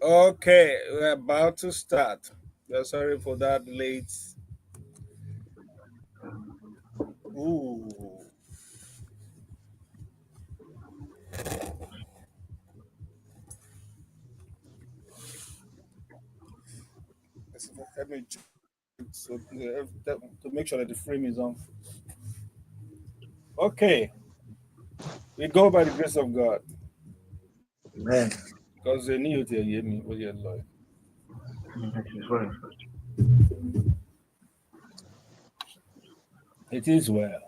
Okay, we're about to start. Sorry for that late. Ooh. Let me check to make sure that the frame is on. Okay, we go by the grace of God Man, because they knew to hear me. Oh, yeah, Lord. It is well.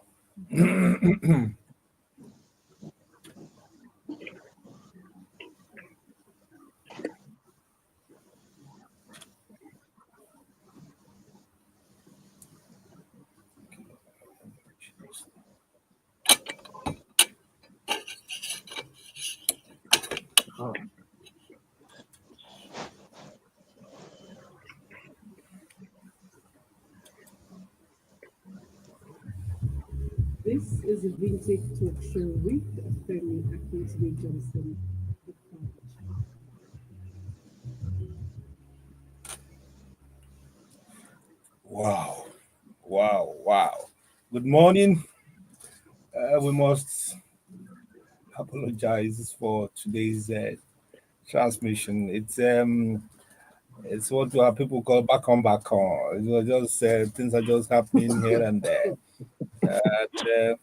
oh, This is a Vintage Talkshow with Femi Akintunde-Johnson. Wow, wow. Good morning. We must apologize for today's transmission. It's what our people call back on, back on. It was just things are just happening here and there. And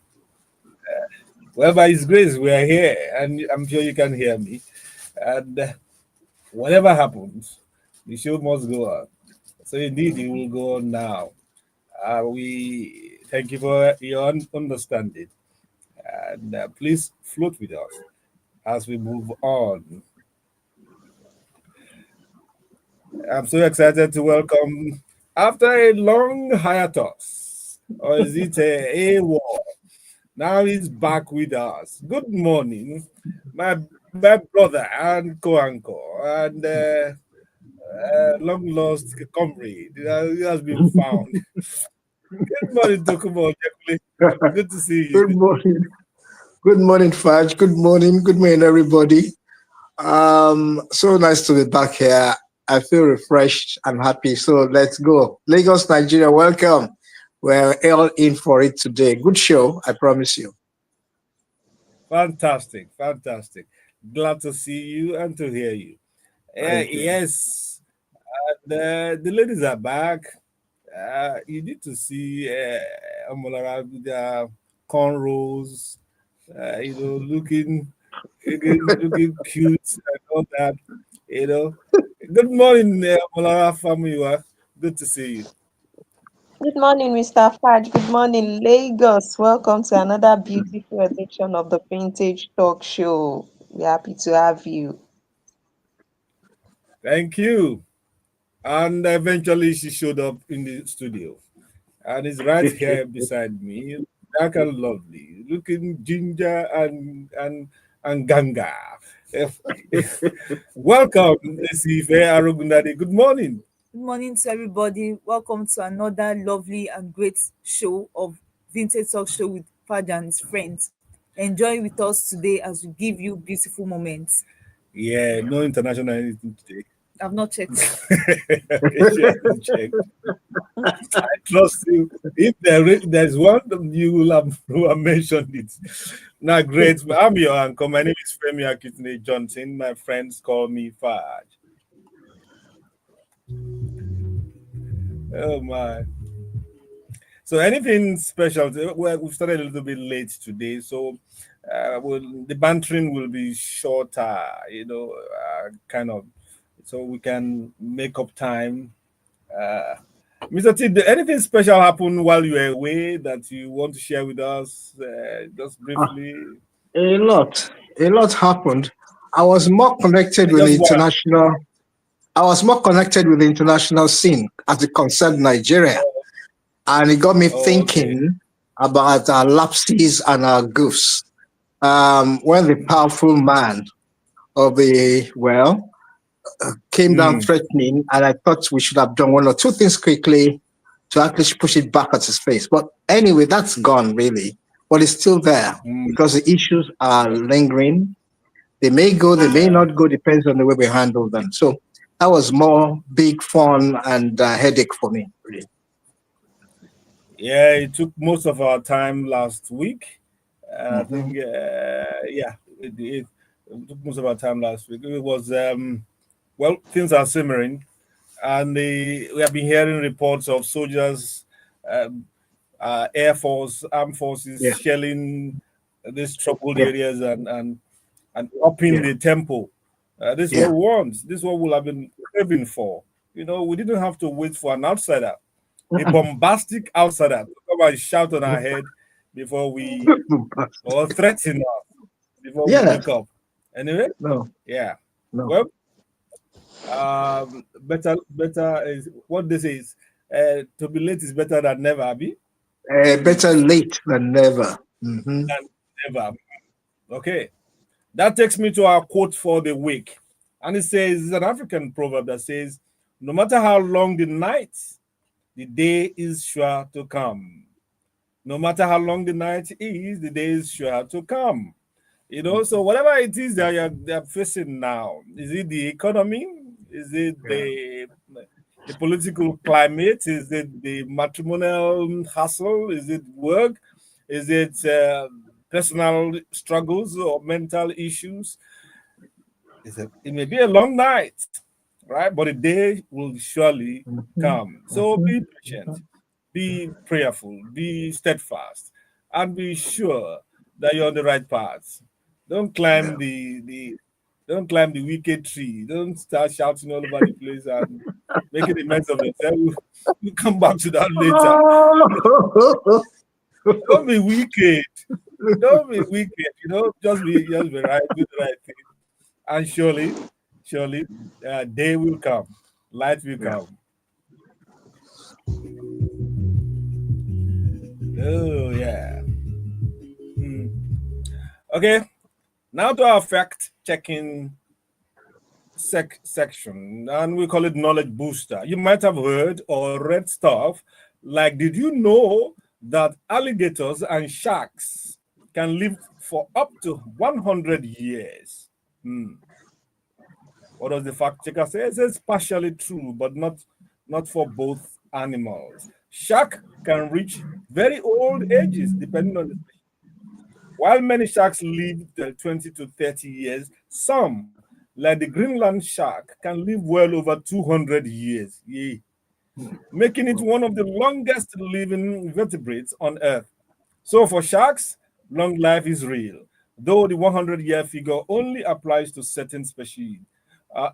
well, by His grace, we are here, and I'm sure you can hear me. And whatever happens, the show must go on. So indeed, it will go on now. We thank you for your understanding, and please float with us as we move on. I'm so excited to welcome after a long hiatus, or is it a war? Now he's back with us. Good morning, my brother and co-anchor and long lost comrade. He has been found. Good morning, Tokunbo. Good to see you. good morning. Good morning, Fudge. Good morning, everybody. So nice to be back here. I feel refreshed and happy. So let's go. Lagos, Nigeria, welcome. We're all in for it today. Good show, I promise you. Fantastic. Glad to see you and to hear you. Thank you. Yes, the ladies are back. You need to see Omolara with their cornrows, looking cute and all that. You know. Good morning, Omolara family. Good to see you. Good morning, Mr. Fudge. Good morning, Lagos. Welcome to another beautiful edition of the Vintage Talk Show. We're happy to have you. Thank you. And eventually she showed up in the studio and is right here beside me, dark and lovely, looking ginger and ganga. Welcome, Osifowora Ogundadegbe. Good morning. Good morning to everybody. Welcome to another lovely and great show of Vintage Talk Show with Fad and his friends. Enjoy with us today as we give you beautiful moments. Yeah, no international anything today. I've not checked. Check. I trust you. If there's one, you will have mentioned it. Now, great. I'm your anchor. My name is Femi Akintunde-Johnson. My friends call me Faj. Oh my. So anything special? Well, we started a little bit late today, so the bantering will be shorter, kind of, so we can make up time. Mr. T, did anything special happen while you were away that you want to share with us, just Ah, briefly? a lot happened. I was more connected with the Just one. international. I was more connected with the international scene as it concerned Nigeria, and it got me Oh, okay. thinking about our lapses and our goofs. When the powerful man of the came down Mm, threatening, and I thought we should have done one or two things quickly to actually push it back at his face. But anyway, that's gone really. But it's still there mm, because the issues are lingering. They may go, they may not go, depends on the way we handle them. So that was more big fun and headache for me, really. Yeah, it took most of our time last week. I Mm-hmm. think, yeah, it took most of our time last week. It was, well, things are simmering, and we have been hearing reports of soldiers, um, Air Force, Armed Forces Yeah, shelling these troubled yeah, areas and upping yeah, the tempo. This is what yeah. we want. This is what we'll have been craving for. We didn't have to wait for an outsider, a bombastic outsider, to come and shout on our head before we or threaten us before we Yeah, wake up. Anyway, no, yeah. no. Well, better is what this is. To be late is better than never, Abby. Better late than never. Mm-hmm. Than never. Okay. That takes me to our quote for the week. And it says, it's an African proverb that says, no matter how long the night, the day is sure to come. No matter how long the night is, the day is sure to come. So whatever it is that they're facing now, is it the economy? Is it Yeah. the political climate? Is it the matrimonial hassle? Is it work? Is it personal struggles or mental issues? It may be a long night, right? But a day will surely Mhm, come. So mhm, be patient, be prayerful, be steadfast, and be sure that you're on the right path. Don't climb yeah. the wicked tree. Don't start shouting all over the place and making a mess of yourself. We'll come back to that later. Don't be wicked. Don't be wicked. Just be right, do the right thing, and surely, day will come, light will Yeah. come. Oh yeah. Hmm. Okay. Now to our fact checking section, and we call it knowledge booster. You might have heard or read stuff like, did you know that alligators and sharks can live for up to 100 years? Hmm. What does the fact checker say? It says partially true, but not for both animals. Shark can reach very old ages, depending on the species. While many sharks live 20 to 30 years, some, like the Greenland shark, can live well over 200 years, yay, making it one of the longest living vertebrates on Earth. So for sharks, long life is real, though the 100-year figure only applies to certain species.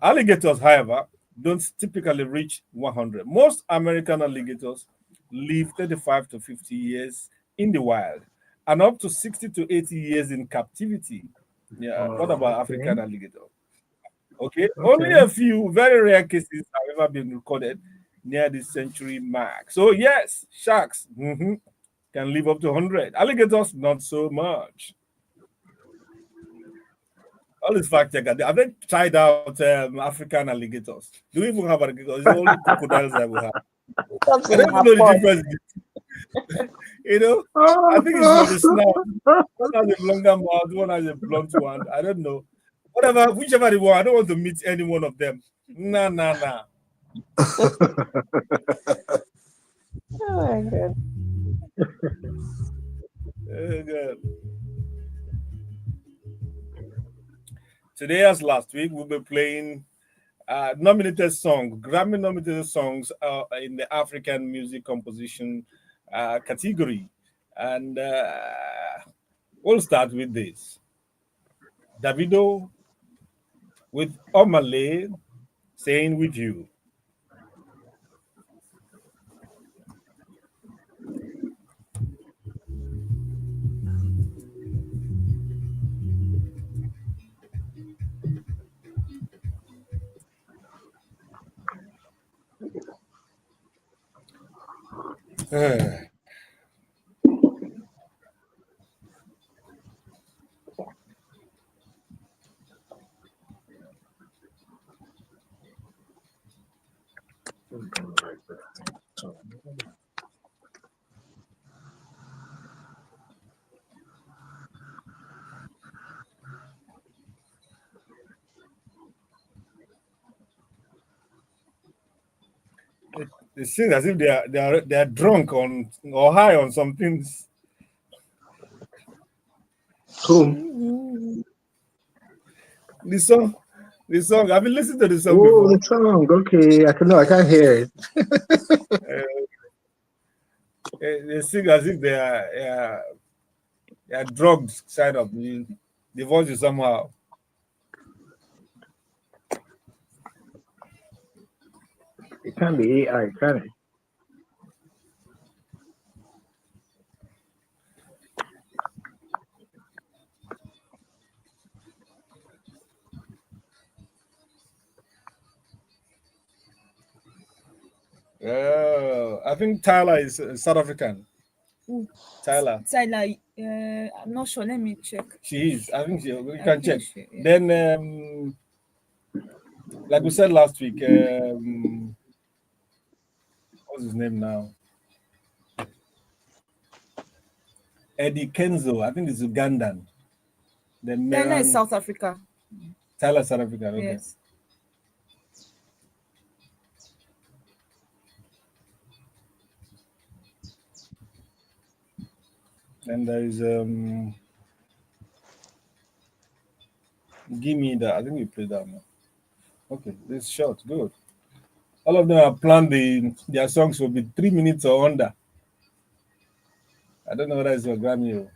Alligators, however, don't typically reach 100. Most American alligators live 35 to 50 years in the wild and up to 60 to 80 years in captivity. Yeah, what Oh, about okay. African alligator? Okay, only Okay. a few very rare cases have ever been recorded near the century mark. So yes, sharks can live up to 100. Alligators, not so much. All these fact checkers, have they tried out African alligators? Do we even have alligators? It's only crocodiles that we have. Comes But in they don't a even know the pot. difference. you know, I think it's from the snout. One has a longer mouth, one has a blunt one. I don't know. Whatever, whichever they want, I don't want to meet any one of them. Nah, nah, nah. Oh my god. God. Today, as last week, we'll be playing nominated songs, Grammy nominated songs in the African music composition category. And we'll start with this Davido with Omale saying with you. They sing as if they are drunk on or high on some things. Whom? The song, the song. Have you listened to the song Oh, the before? song. Okay, I can't hear it. Uh, they sing as if they are drugged, kind of. The voice is somehow. It can't be AI, can it? I think Tyler is South African. Ooh, Tyler, Tyler, I'm not sure. Let me check. she is. I think you I can think check. she, yeah. Then, like we said last week, what's his name now? Eddie Kenzo. I think it's Ugandan. Then Tyler is Meran South Africa. Tyler South African. Okay. Yes. Then there is Give Me That. I think we played that one. Okay, this short, good. All of them have planned their songs will be 3 minutes or under. I don't know whether it's your Grammy.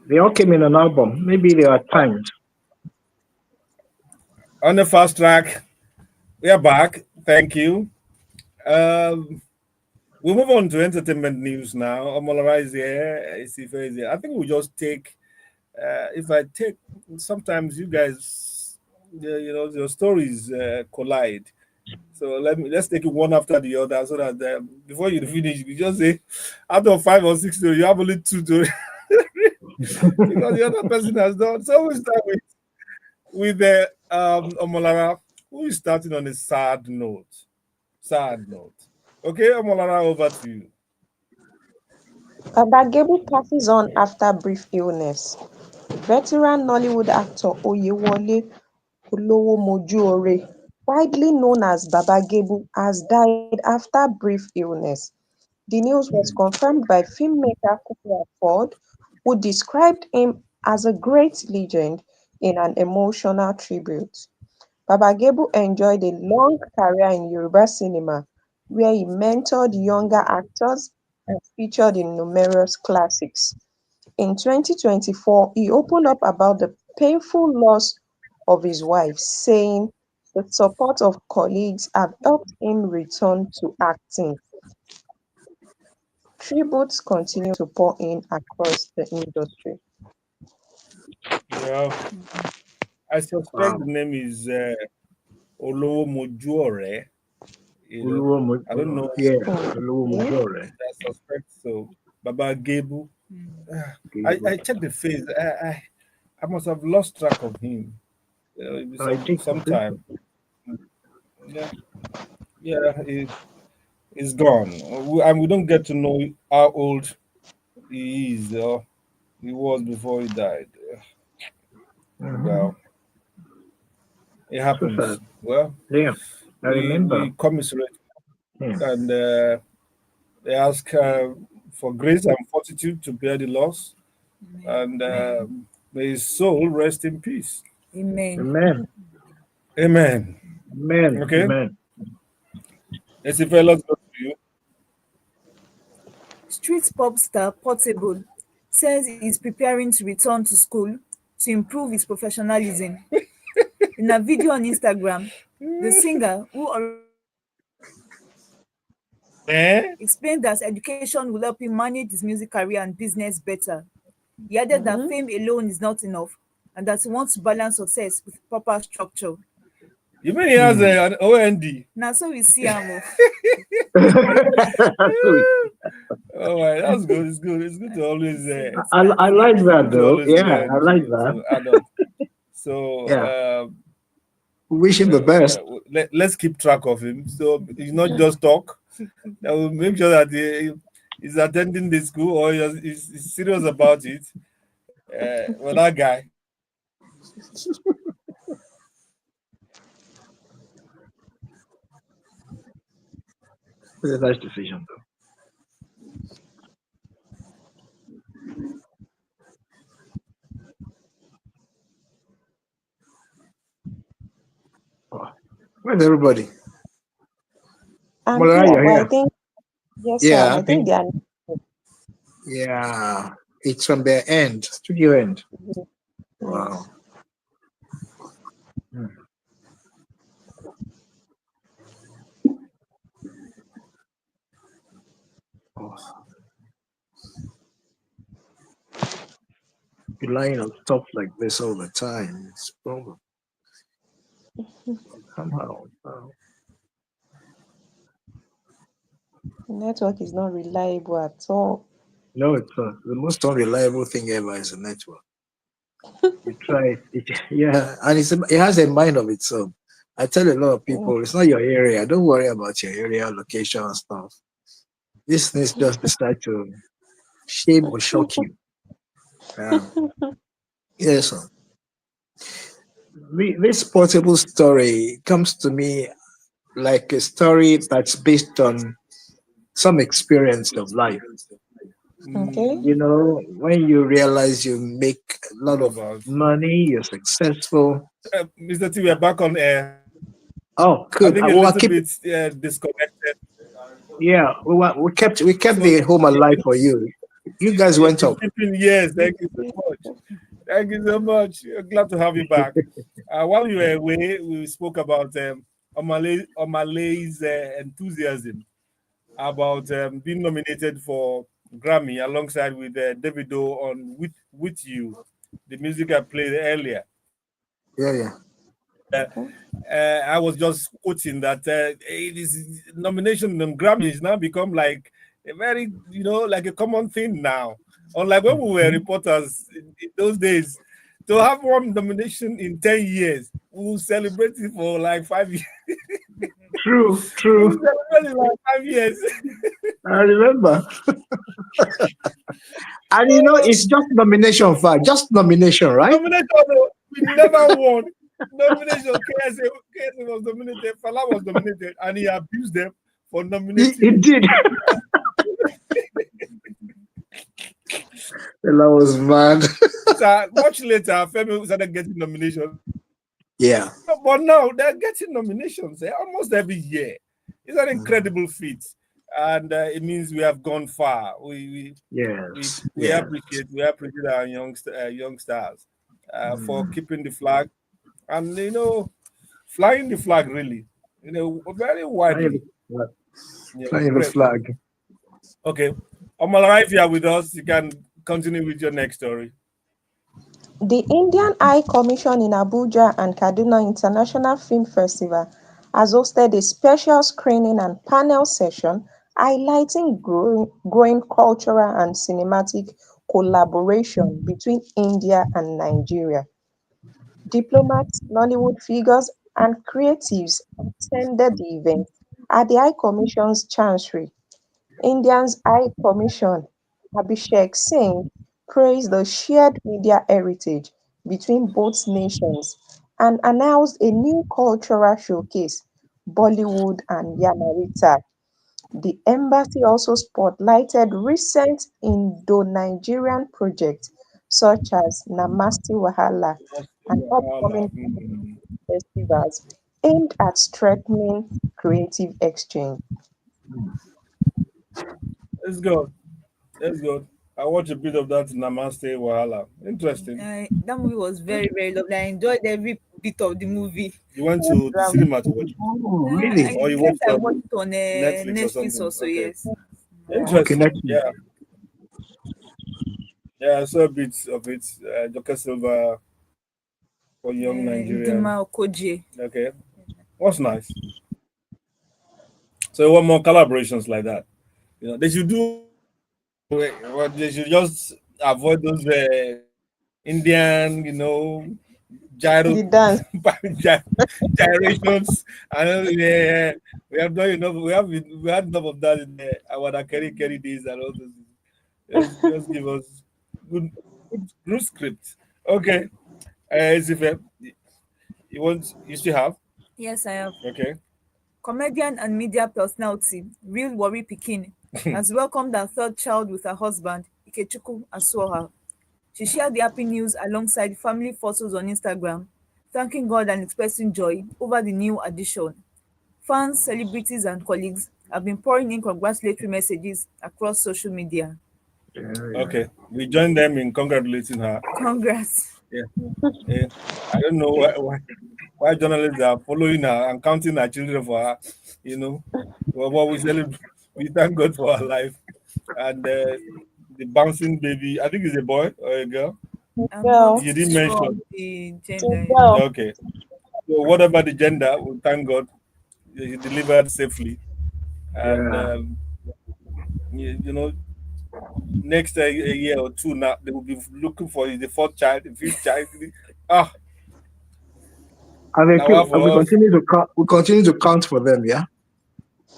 They all came in an album. Maybe they are timed. On the fast track, we are back. Thank you. We move on to entertainment news now. Omolara is here. Isife is here. I think we'll just take. If I take, sometimes you guys, your stories collide. So let's take it one after the other, so that before you finish, you just say, out of 5 or 6 stories, you have only 2 to because the other person has done. So we start with the Omolara, who is starting on a sad note. Sad note. Okay, Omolara, over to you. Babagebo passes on after brief illness. Veteran Nollywood actor Oyewole Olowomojuore, widely known as Baba Gebu, has died after brief illness. The news was confirmed by filmmaker Kufuor Ford, who described him as a great legend in an emotional tribute. Baba Gebu enjoyed a long career in Yoruba cinema, where he mentored younger actors and featured in numerous classics. In 2024, he opened up about the painful loss of his wife, saying the support of colleagues have helped him return to acting. Tributes continue to pour in across the industry. Yeah, I suspect the Wow. name is Olowomojuore. I don't know. Yeah, Okay. I suspect so. Baba Gebu. Mm. I checked the face. I must have lost track of him. I think so. Sometime. Yeah, yeah. He's gone. And we don't get to know how old he is or he was before he died. Mm-hmm. Well, it So sad. happens. Well, Yeah, I remember we commiserate him. and they ask for grace and fortitude to bear the loss, Amen. and may his soul rest in peace. Amen. Amen. Amen. Amen. Okay, Amen. let's see, let's go to you. Street pop star Portable says he's preparing to return to school to improve his professionalism. In a video on Instagram, the singer, who Eh? explained that education will help him manage his music career and business better. He added that Mhm. fame alone is not enough and that he wants to balance success with proper structure. You mean he has Hmm. an OND? Now, so we see him. Sweet. Oh, my, that's good. It's good. It's good to always. I like It's that good to though. always Yeah, I learn like that. to add on. So Yeah. Wish him the best. let's keep track of him. So he's not just talk. That will make sure that he's attending the school or he's serious about it. Well, that guy, It's a nice decision, though. Oh, where's everybody? I'm Malala, here, you're but I here. think, yes, sir, Yeah, I I think think. they are. Yeah, it's from their end, studio end. Wow. Yes. Hmm. Oh, relying on stuff like this all the time. It's problem somehow. Network is not reliable at all. No, it's not. The most unreliable thing ever is a network. You try it, yeah, and it has a mind of its own. I tell a lot of Mm. people, it's not your area. Don't worry about your area, location, and stuff. This things just decide to shame or shock you. Um, yes, sir. This portable story comes to me like a story that's based on some experience of life. Okay. You know, when you realize you make a lot of About money, you're successful. Mr. T, we are back on air. Oh, I good. think a Well, I little keep bit disconnected. Yeah, we kept So the home alive for you. You guys went it's up. keeping, yes, thank you so much. Thank you so much. Glad to have you back. While you were away, we spoke about Omalay's enthusiasm about being nominated for Grammy alongside with Davido on with You, the music I played earlier. Yeah, yeah. Uh, I was just quoting that it is nomination on Grammy has now become like a very, like a common thing now. Unlike when we were Mhm. reporters in those days, to have one nomination in 10 years, we will celebrate it for like 5 years. True, We true. will celebrate it like 5 years. I remember. And it's just nomination for just nomination, right? Nomination, no, we never won. Nomination, KSA was nominated, Fala was nominated, and he abused them for It nominating. did. Well, I was mad. Much later, Femi started getting nominations. Yeah. But now they're getting nominations almost every year. It's an Mm. incredible feat. And it means we have gone far. We Yes. we Yeah. appreciate our young stars for Mm. keeping the flag and flying the flag really, very Flying widely. the flag. Yeah, Flying the great. flag. Okay, Omala, if you are with us, you can continue with your next story. The Indian Eye Commission in Abuja and Kaduna International Film Festival has hosted a special screening and panel session highlighting growing cultural and cinematic collaboration between India and Nigeria. Diplomats, Nollywood figures, and creatives attended the event at the High Commission's Chancery. India's High Commission Abhishek Singh praised the shared media heritage between both nations and announced a new cultural showcase, Bollywood and Yamarita. The embassy also spotlighted recent Indo-Nigerian projects such as Namaste Wahala and Wahala. upcoming festivals aimed at strengthening creative exchange. Let's go. Let's go. I watched a bit of that Namaste Wahala. Interesting. That movie was very, very lovely. I enjoyed every bit of the movie. You went to the Drama. cinema to watch it, Oh, I really? or you guess watched it I watched on it on Netflix or Netflix something? also, Okay, yes. Yeah. Okay, interesting. next week. Yeah, yeah. I saw a bit of it. Joker Silva for young Udima Nigerian. Okoje. Okay, what's nice. So, want more collaborations like that? They should do. Well, they should just avoid those Indian, gyro The dance. gyrations. I know, yeah, we have done enough. We had enough of that in our carry days and all those. Just give us good script. Okay. Zife, you still have? Yes, I have. Okay. Comedian and media personality, Real Worry Pikin, has welcomed her third child with her husband, Ikechukwu. She shared the happy news alongside family photos on Instagram, thanking God and expressing joy over the new addition. Fans, celebrities, and colleagues have been pouring in congratulatory messages across social media. Yeah. Okay. We join them in congratulating her. Congrats. Yeah. Yeah. I don't know why journalists are following her and counting her children for her. You know, well, what we celebrate, we thank God for her life. And the bouncing baby, I think it's a boy or a girl. I'm not Girl, You didn't sure mention. of the it's a gender yet. girl. Okay. So whatever the gender, we thank God he delivered safely. And Yeah. you know, next a year or two now, they will be looking for the fourth child, the fifth child. Ah, And we, now and we for us, continue to count. We continue to count for them. Yeah.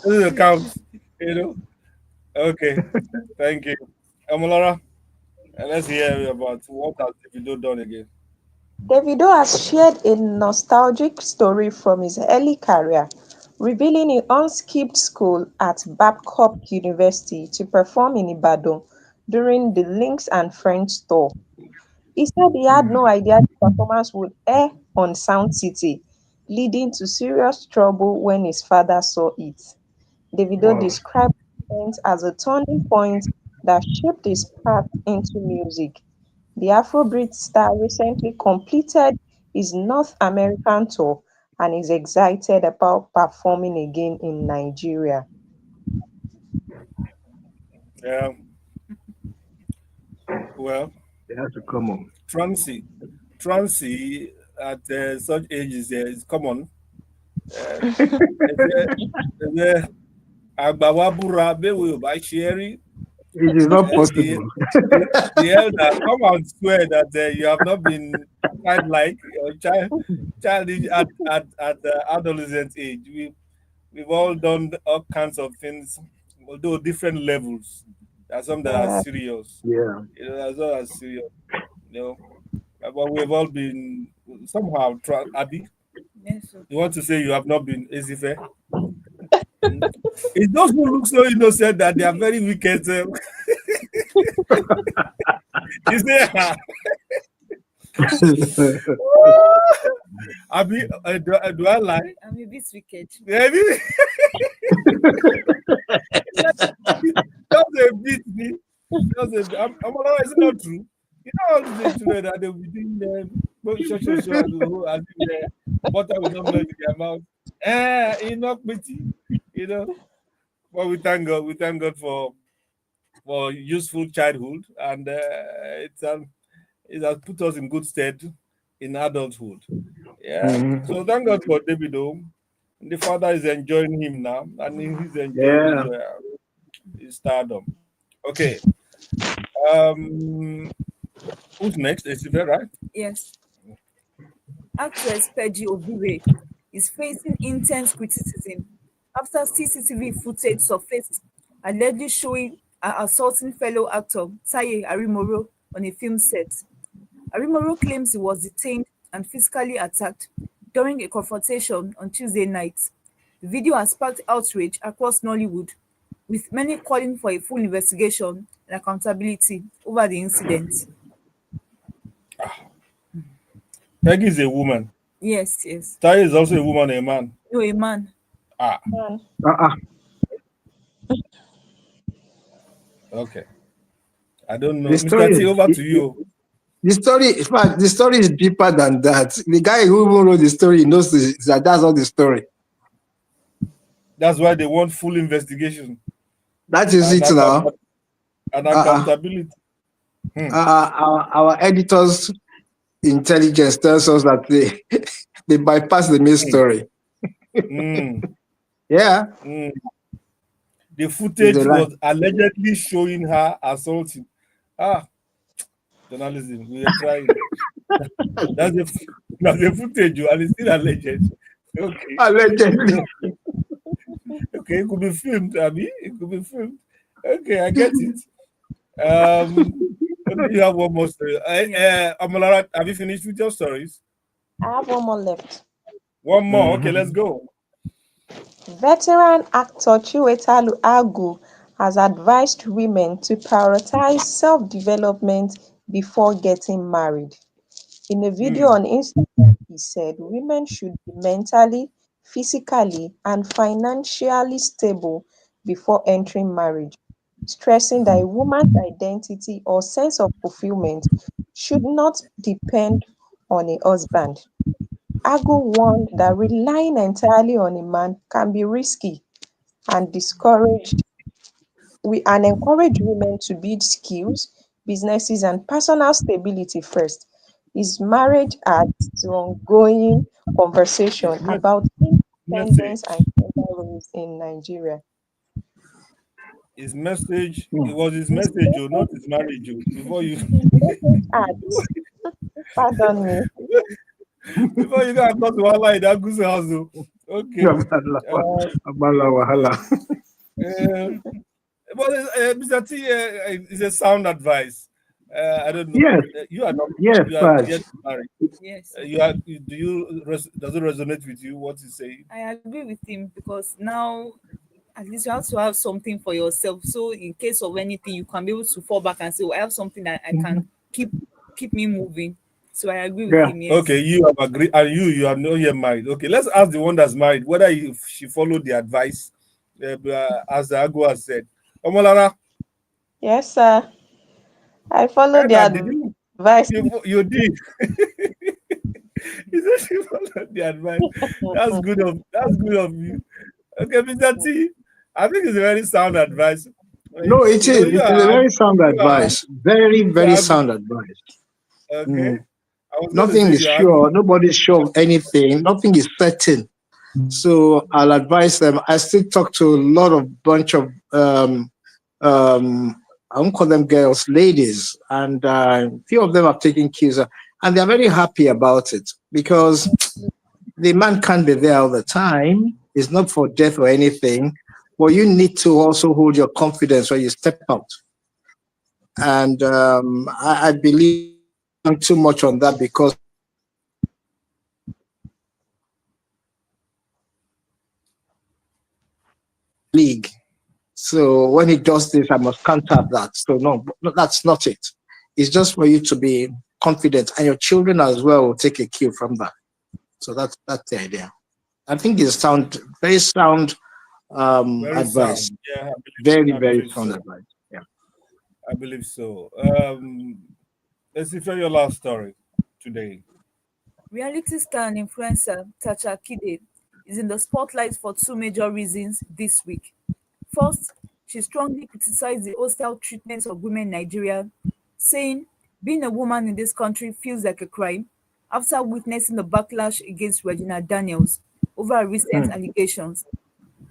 this is the count. You know. Okay. Thank you, Laura. And let's hear about what has Davido done again. Davido has shared a nostalgic story from his early career, revealing he unskipped school at Babcock University to perform in Ibadan during the Lynx and Friends tour. He said he had no idea the performance would air on Sound City, leading to serious trouble when his father saw it. Davido Wow. described the event as a turning point that shaped his path into music. The Afrobeat star recently completed his North American tour and is excited about performing again in Nigeria. Yeah. Well, They have to come on. Trancy, Trancy at such ages is common. Uh, the Agbawabura Bewe by Sherry, It is not the, possible. the elder come and swear that you have not been childlike or childish at adolescent age. We've all done all kinds of things, although different levels. There are some that are Yeah. serious. Yeah. There are some that are serious. You know, but we've all been somehow. Abby, Yes, sir. you want to say you have not been easy fair? Mm. It's those who look so innocent that they are very wicked. You say, Abby, do I lie? I'm a bit wicked. Maybe just a bit. Just a bit. Is it not true? You know all these children that they will be doing show as if butter will not melt in their mouth. Enough pity, you know. But we thank God. We thank God for useful childhood, and it has put us in good stead in adulthood. Yeah. Mhm. So thank God for David. The father is enjoying him now, and he's enjoying Yeah. his stardom. Okay. Um, who's next? Is it right? Yes. Actress Peji Obure is facing intense criticism after CCTV footage surfaced allegedly showing her assaulting fellow actor Taye Arimoro on a film set. Arimoro claims he was detained and physically attacked during a confrontation on Tuesday night. The video has sparked outrage across Nollywood, with many calling for a full investigation and accountability over the incident. Peggy is a woman. Yes, yes. Tai is also a woman, a man. No, a man. Ah, Man. Uh-uh. okay. I don't The know. Mr. story T, is over to you. the story. In fact, the story is deeper than that. The guy who even wrote the story knows that that's not the story. That's why they want full investigation That is and, it now. Uh-uh. accountability. Hmm. Our editors' intelligence tells us that they they bypass the main Hmm. story. Hmm. Yeah, Hmm. The it's a footage lie. was allegedly showing her assaulting. Ah, journalism, we are trying. That's the that's the footage, and it's still alleged. Okay. Allegedly. So, okay, it could be filmed, Abby. It could be filmed. Okay, I get it. Um, You have one more story. Yeah. Amolara, have you finished with your stories? I have one more left. One more. Okay, let's Mhm. go. Veteran actor Chiwetalu Agu has advised women to prioritize self-development before getting married. In a video Hmm. on Instagram, he said women should be mentally, physically, and financially stable before entering marriage, stressing that a woman's identity or sense of fulfillment should not depend on a husband. Agu warned that relying entirely on a man can be risky and encourage women to build skills, businesses, and personal stability first. His marriage adds to ongoing His, conversation mes- about message. independence and gender roles in Nigeria. His message. It Mm. was his His message, not his marriage. Before you, his message adds, pardon me, before you got caught wahala in that goose house. Oh. Okay. Uh, Abala wahala. uh, but Mr. T is a sound advice. I don't know. Yes, You are not. yes, You are yet Fudge. to marry. Yes. You are. Do you? Does it resonate with you? What you say? I agree with him because now at least you have to have something for yourself. So in case of anything, you can be able to fall back and say, well, I have something that I can Mhm. keep me moving. So I agree with Yeah. him, yes. Okay, you have agreed, and you are not yet married. Okay, let's ask the one that's married whether she followed the advice, as the Agu has said. Omolara, yes, sir, I follow the Ena, did you advice. you did? He said she followed the advice. That's good of you. Okay, Mr. T, I think it's a very sound advice. No, it You know, is. It is a very sound advice. Very, very sound advice. okay. Mm. I was going to Nothing say is you're Agu. sure. Nobody's sure of anything. Nothing is certain. So I'll advise them. I still talk to a lot of bunch of um, I won't call them girls, ladies, and few of them have taken cues, and they're very happy about it because the man can't be there all the time. It's not for death or anything, but you need to also hold your confidence when you step out. And I believe too much on that because league. So when he does this, I must counter that. So no, that's not it. It's just for you to be confident, and your children as well will take a cue from that. So that's the idea. I think it's very sound Very advice. sound. Yeah, Very, I very believe sound so. advice. Yeah. I believe so. Let's see for your last story today. Reality star and influencer Tacha Kide is in the spotlight for two major reasons this week. First, she strongly criticized the hostile treatment of women in Nigeria, saying being a woman in this country feels like a crime after witnessing the backlash against Regina Daniels over her recent Mm. allegations.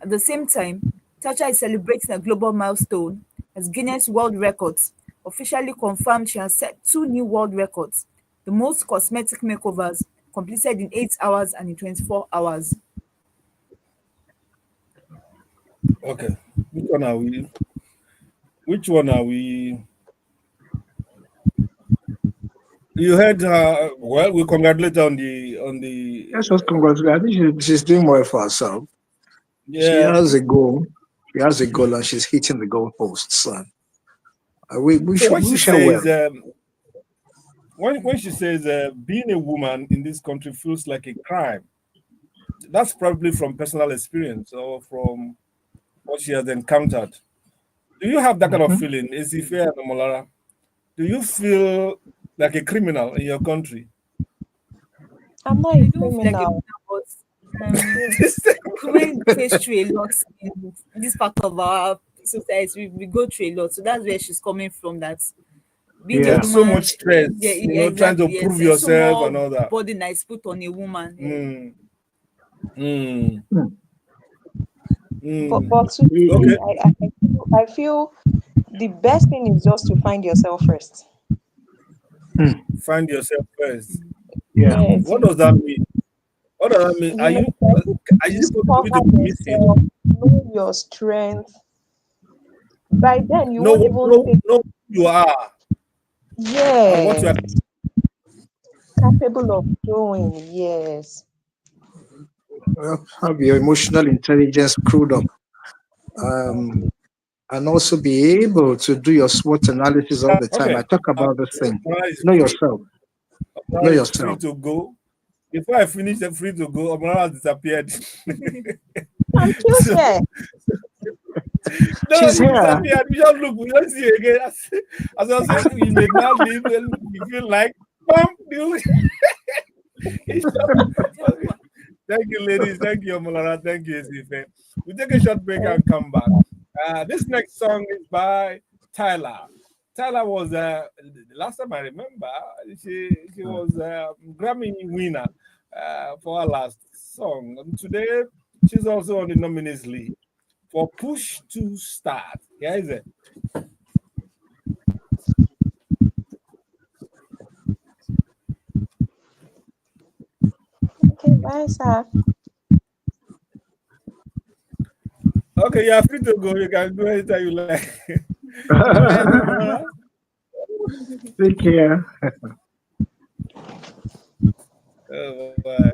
At the same time, Thatcher is celebrating a global milestone as Guinness World Records officially confirmed she has set two new world records, the most cosmetic makeovers completed in 8 hours and in 24 hours. Okay. Which one are we? Which one are we? You heard her. Well, we congratulate her on the. That's just congratulations. I think she's doing well for herself. She Yeah. has a goal. She has a goal, and she's hitting the goal posts. And we So should when she wish her well. says when she says being a woman in this country feels like a crime, that's probably from personal experience or from what she has encountered. Do you have that kind of Mhm. feeling? Is it fair, Molara? Do you feel like a criminal in your country? I'm not a I don't feel like a criminal. criminal, but women face through a lot in this part of our society. We go through a lot. So that's where she's coming from. That being a Yeah. There's so woman, much yeah, stress, trying to exactly, yes. prove There's so yourself more and all that. burden that is put on a woman. Mm, mm, Mm. mm. But today, Okay, I feel the best thing is just to find yourself first. Mm. find yourself first. Yeah. Yes, What does that mean? What does that mean? Are you supposed discover to be missing? yourself, know your strength. By then, you No, won't even no, take. no. You are. And what you are Yes, capable of doing. Yes. Have your emotional intelligence screwed up. Um, and also be able to do your SWOT analysis all the time. I okay. talk about this thing. Omara is Know free. yourself. Know Omara is free yourself. to go. Before I finish, the free to go. Omara has disappeared. I'm still So here. no, She's you here. disappeared. We just look. We don't see you again. As I was saying, you may now leave when you feel like. Bam, you. It's okay. Thank you, ladies. Thank you, Omolara. Thank you, Ezife. We take a short break and come back. This next song is by Tyler. Tyler was the last time I remember, she was Grammy winner for her last song. And today she's also on the nominees list for Push to Start. Here is it. Okay, bye, sir. Okay, you are free to go. You can go anytime you like. Go ahead, Omolara. Take care. Oh, boy.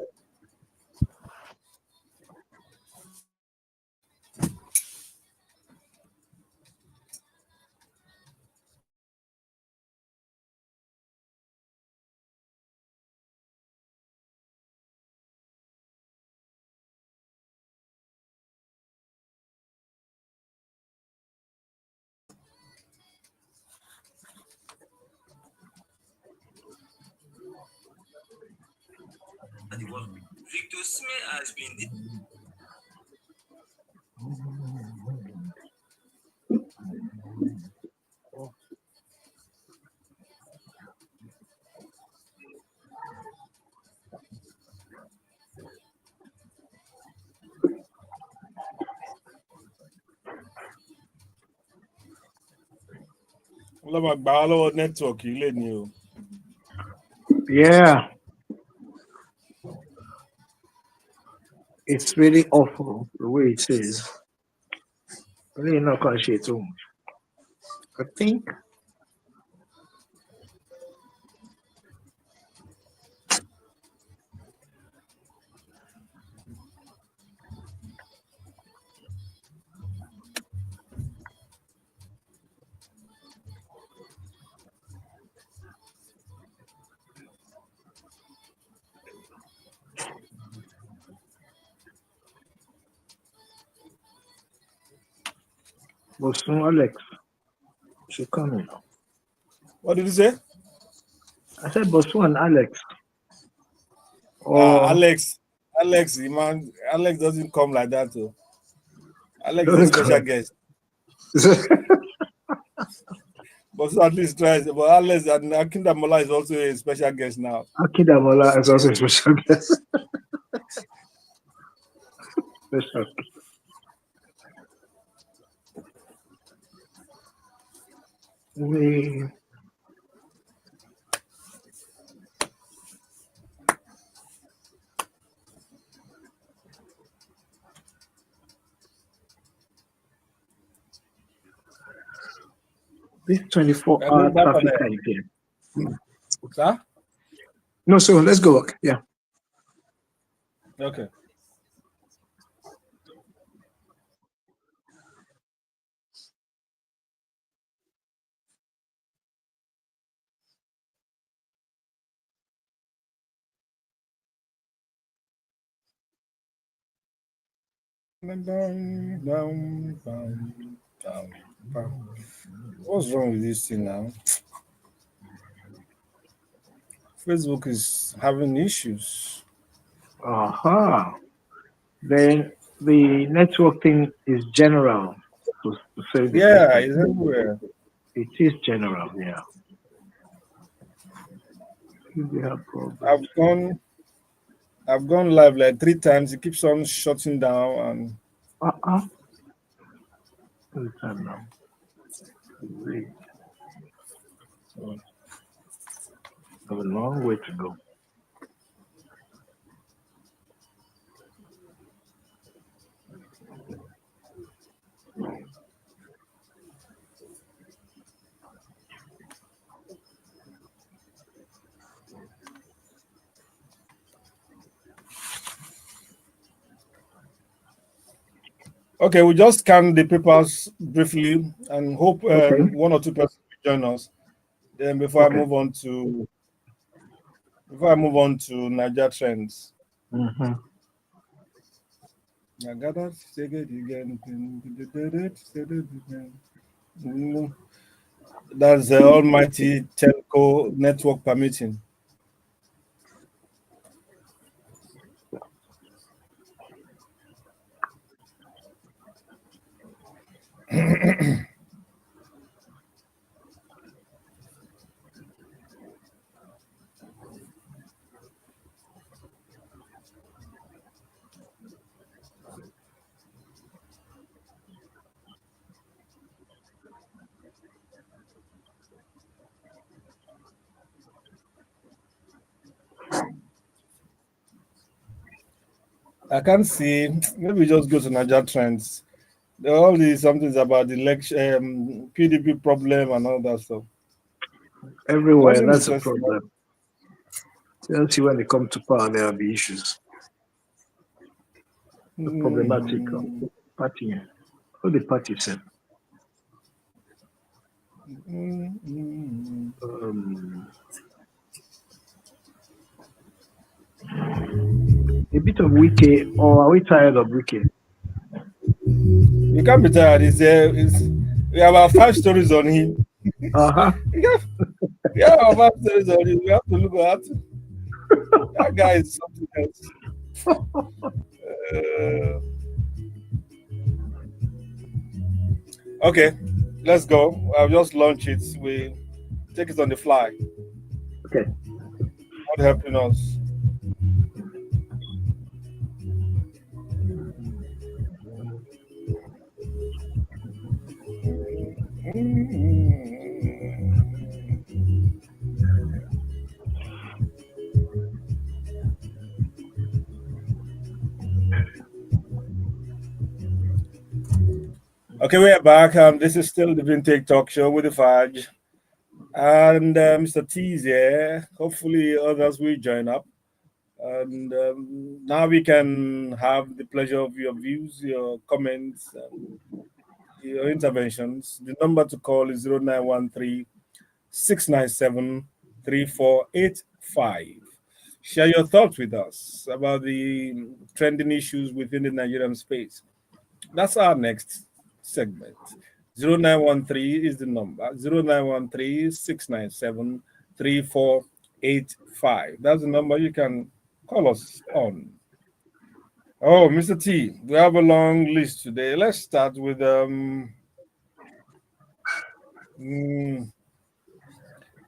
Ọlọ́mọ àgbà wa lọ́wọ́ nẹ́tíwọ̀kì ilé ni o. Yeah, it's really awful the way it is. Really not gonna share too much. I think Bosun Alex should come in. What did you say? I said Bosun and Alex. Or Alex, man, Alex doesn't come like that too. Alex is a doesn't special come. guest. But so at least tries. But Alex and Akindamola is also a special guest now. Akidamola is also a special guest. Special. We this 24-hour Going back on traffic it. again. Sir? No, so let's go. Yeah. Okay. What's wrong with this thing now? Facebook is having issues. Aha. Then the network thing is general. To say the least Yeah, of it's it. everywhere. It is general, yeah. We have problems. I've gone I've gone live like 3 times. It keeps on shutting down and Uh-uh. Every time now. We have a long way to go. Okay, we just scan the papers briefly and hope Okay. one or two persons will join us. Then Okay. before I move on to Niger trends. Mm-hmm. I gotta say it again. That's the almighty telco network permitting. I can't see. Maybe just go to Niger trends. All these something's about the election, PDP problem and all that stuff. Everywhere, Nothing that's a interesting. problem. Tell you when they come to power, there will be issues. The problematic Mm, party. What the party said. mm, mm. Um, a bit of wiki, or are we tired of wiki? You can't be tired. We have our 5 stories on him. Uh-huh. We have our 5 stories on him. We have to look at that guy is something else. Uh, okay, let's go. I'll just launch it. We take it on the fly. Okay. Not helping us. Okay, we're back. This is still the Vintage Talkshow with the Fudge. And Mr. T is here. Hopefully, others will join up. And now we can have the pleasure of your views, your comments, and your interventions. The number to call is 0913 697 3485. Share your thoughts with us about the trending issues within the Nigerian space. That's our next segment. 0913 is the number. 0913 697 3485. That's the number you can call us on. Oh, Mr. T, we have a long list today. Let's start with mm,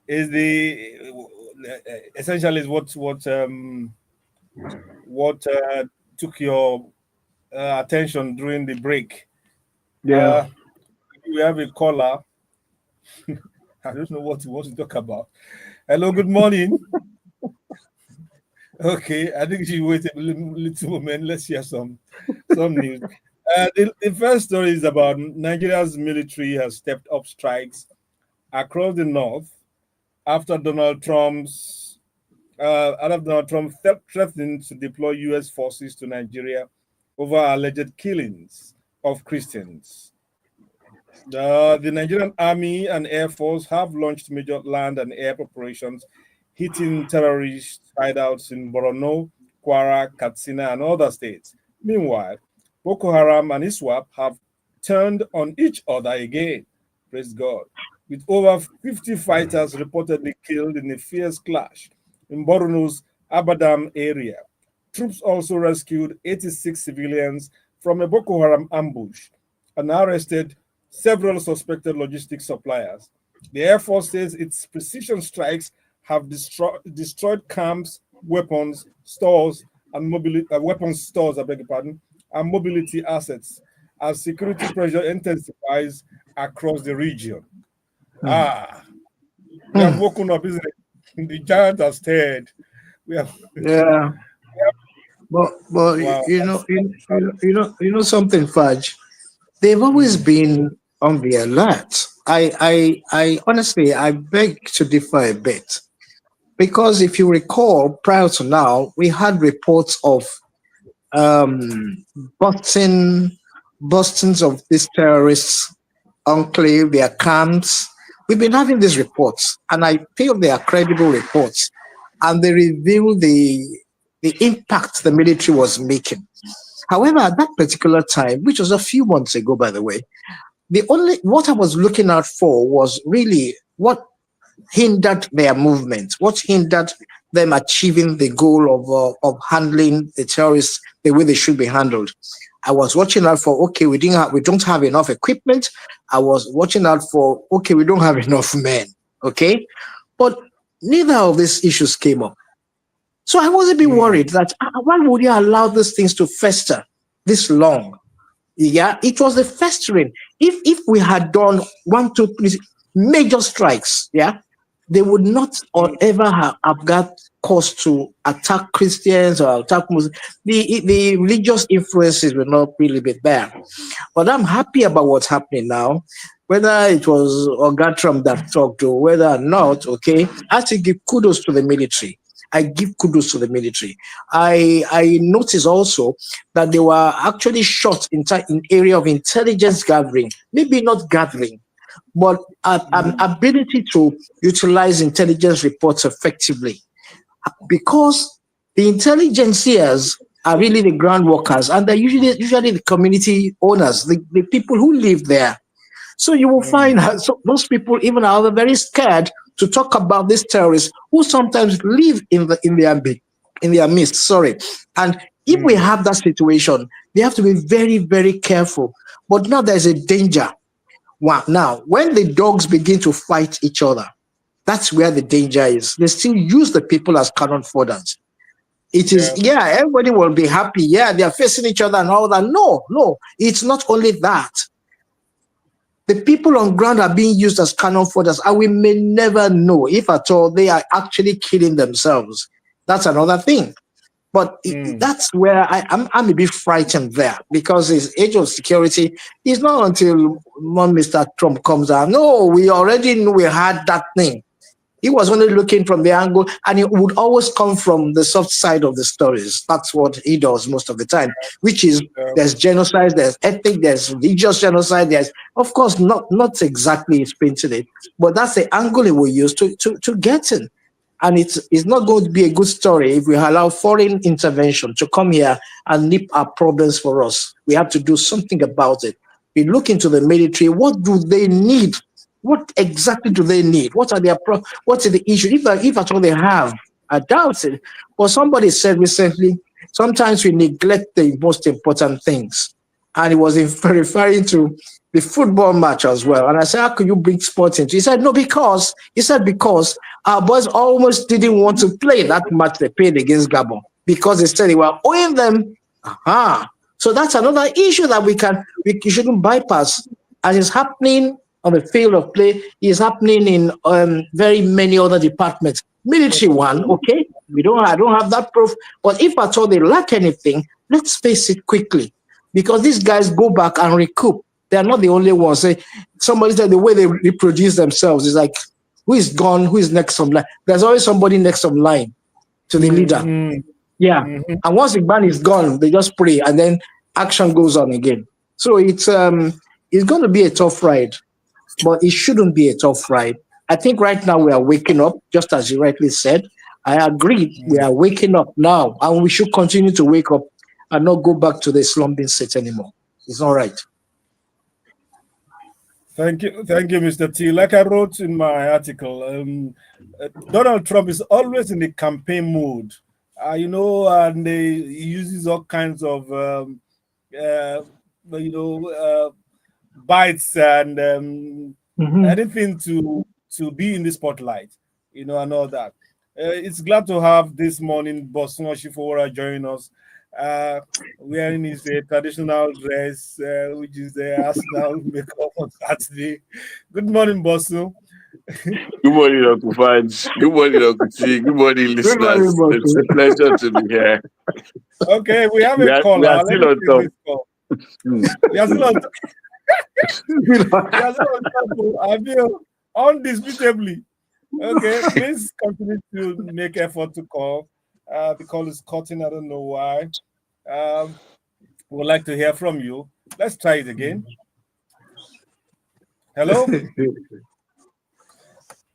is the essentially is what took your attention during the break. Yeah. Uh, we have a caller. I don't know what he wants to talk about. Hello, good morning. Okay, I think she waited a little moment. Let's hear some news. The first story is about Nigeria's military has stepped up strikes across the north after Donald Trump threatened to deploy U.S. forces to Nigeria over alleged killings of Christians. The Nigerian Army and Air Force have launched major land and air operations, hitting terrorist hideouts in Borno, Kwara, Katsina, and other states. Meanwhile, Boko Haram and ISWAP have turned on each other again. Praise God. With over 50 fighters reportedly killed in a fierce clash in Borno's Abadam area. Troops also rescued 86 civilians from a Boko Haram ambush and arrested several suspected logistics suppliers. The Air Force says its precision strikes have destroyed camps, weapons stores, and weapons stores, I beg your pardon, and mobility assets as security pressure intensifies across the region. Hmm. Ah, we have Hmm. woken up, isn't it? The giant has stirred. We have, Yeah. But wow. you know something, Fudge. They've always Mm, been on the alert. I honestly, I beg to differ a bit because if you recall, prior to now, we had reports of um, busting bustings of these terrorists, enclave, their camps. We've been having these reports, and I feel they are credible reports, and they reveal the impact the military was making. However, at that particular time, which was a few months ago, by the way, what I was looking out for was really what hindered their movement, what hindered them achieving the goal of handling the terrorists the way they should be handled. I was watching out for, okay, we don't have enough equipment. I was watching out for, okay, we don't have enough men. Okay, but neither of these issues came up. So I was a bit worried that why would you allow these things to fester this long? Yeah, it was the festering. If we had done 1, 2, 3 major strikes, yeah, they would not or ever have got cause to attack Christians or attack Muslims. The religious influences will not really be there. But I'm happy about what's happening now. Whether it was Oga Trump that talked or whether or not, okay, I have to give kudos to the military. I give kudos to the military. I noticed also that they were actually shot in area of intelligence gathering, maybe not gathering, but ability to utilize intelligence reports effectively, because the intelligenceers are really the ground workers, and they're usually the community owners, the people who live there. So you will find that those people even are very scared to talk about these terrorists who sometimes live in their midst. Sorry, and if we have that situation, they have to be very, very careful. But now there's a danger. Wow. Now, when the dogs begin to fight each other, that's where the danger is. They still use the people as cannon fodder. It is, everybody will be happy. Yeah, they are facing each other and all that. No, it's not only that. The people on ground are being used as cannon fodder, and we may never know if at all they are actually killing themselves. That's another thing. But that's where I'm a bit frightened there, because his age of security is not until one Mr. Trump comes out. No, we already knew we had that thing. He was only looking from the angle, and it would always come from the soft side of the stories. That's what he does most of the time, which is there's genocide, there's ethnic, there's religious genocide, there's, of course, not exactly painted it, but that's the angle he will use to get in. And it's not going to be a good story if we allow foreign intervention to come here and nip our problems for us. We have to do something about it. We look into the military. What do they need? What exactly do they need? What are their what's the issue? If at all they have, I doubt it. But somebody said recently, sometimes we neglect the most important things. And he was referring to the football match as well. And I said, how could you bring sports into it? He said, no, because our boys almost didn't want to play that match they played against Gabon, because they said they were owing them. So that's another issue that we shouldn't bypass. And it's happening on the field of play, is happening in very many other departments. Military one, okay, I don't have that proof. But if at all they lack anything, let's face it quickly, because these guys go back and recoup. They are not the only ones. Somebody said the way they reproduce themselves is like, who is gone? Who is next on line? There's always somebody next on line to the leader. Yeah. And once the man is gone, they just pray, and then action goes on again. So it's going to be a tough ride, but it shouldn't be a tough ride. I think right now we are waking up, just as you rightly said. I agree. We are waking up now, and we should continue to wake up and not go back to the slumbering state anymore. It's all right. Thank you, Mr. T. Like I wrote in my article, Donald Trump is always in the campaign mood, and he uses all kinds of, bites and anything to be in the spotlight, and all that. It's glad to have this morning Bosun Osifowora join us, wearing his traditional dress, which is the Arsenal makeup on Saturday. Good morning, Bosun. Good morning, Uncle Fudge. Good morning, Uncle T. Good morning, listeners. It's a pleasure to be here. Okay, we have a caller. We are still on top. We are still on top. I feel undisputably. Okay, please continue to make effort to call. The call is cutting. I don't know why. We'd like to hear from you. Let's try it again. Hello?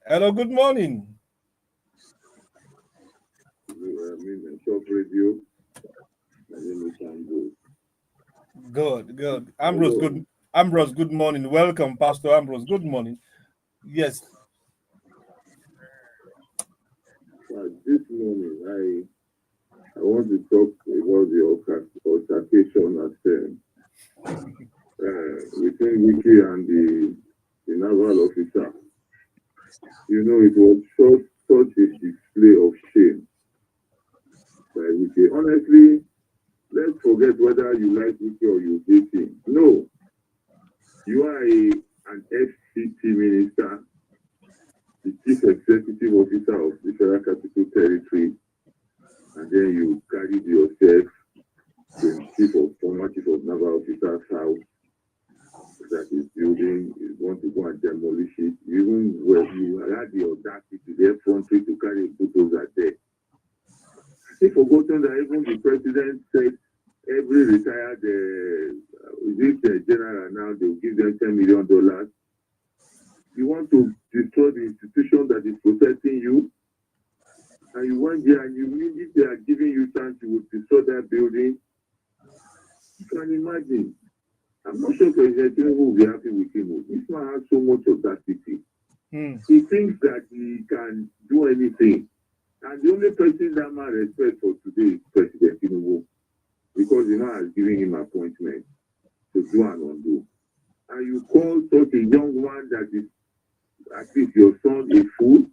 Hello, good morning. TopRadio. My name is Tokunbo. Good. Ambrose, good morning. Welcome, Pastor Ambrose. Good morning. Yes. This morning, I want to talk about the altercation between Wiki and the naval officer. You know, it was such a display of shame by Wiki. Honestly, let's forget whether you like Wiki or you hate him. No, you are an FCT minister, the chief executive officer of the Federal Capital Territory, and then you carried yourself to the former chief of naval officer's house that is building, you want to go and demolish it. Even where you had the audacity, the effrontery to carry photos are there. I've forgotten that even the president said every retired general now they will give them $10 million. You want to destroy the institution that is protecting you, and you went there and you immediately they are giving you chance you would destroy that building. You can imagine. I'm not sure President Tinubu will be happy with him. This man has so much audacity. He thinks that he can do anything. And the only person that man respects for today is President Tinubu, because the man has given him appointment to do and undo. And you call such a young man that is at least your son a fool?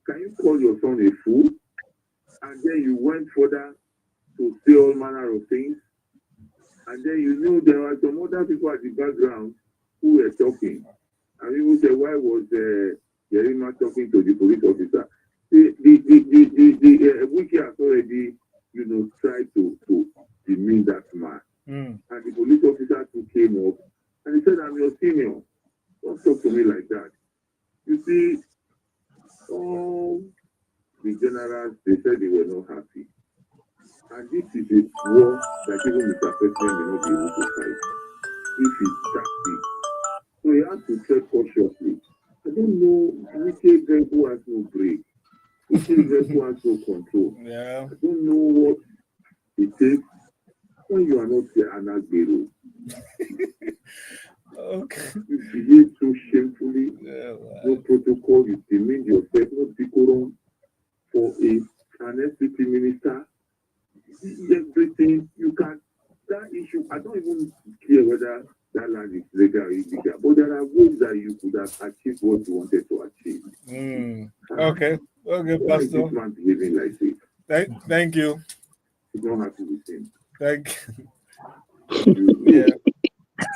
Can you call your son a fool? And then you went further to say all manner of things. And then you know there were some other people at the background who were talking. And people said, why was Yerima talking to the police officer? The Wiki has already, tried to demean that man. And the police officer too came up and he said, I'm your senior. Don't talk to me like that. You see, all the generals, they said they were not happy. And this is a war that even Mr. President may not be able to fight if it's that big. So he has to tread cautiously. I don't know, Wiki Vehicle has no brake. Wiki Vehicle has no control. Yeah. I don't know what it takes when you are not an Agbero. Okay. You behave so shamefully, Yeah, no protocol, you demean yourself, no decorum for an SPP minister. Everything you can, that issue, I don't even care whether that land is legal or illegal, but there are ways that you could have achieved what you wanted to achieve. Okay, Why is Pastor. this man behaving like this? Thank you. He's not happy with him. Thank you. Yeah.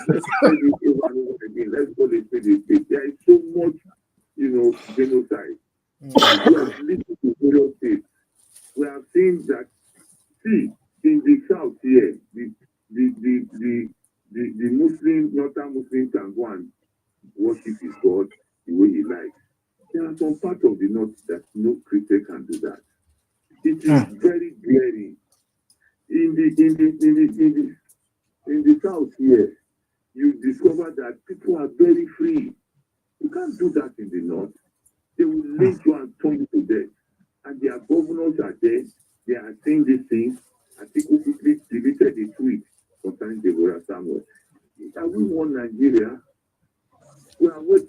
Let's say this over and over again. Let's call it this. There is so much, genocide. We have listened to various states. We have seen that. See, in the south here, the Muslim, northern Muslim can go and worship his God the way he likes. There are some parts of the north that no Christian can do that. It is very glaring. In the south here, you discover that people are very free. You can't do that in the north. They will lynch you and turn you to death. And their governors are there. They are saying these things. I think we quickly deleted the tweet concerning Deborah Samuel. Are we one Nigeria? We are what?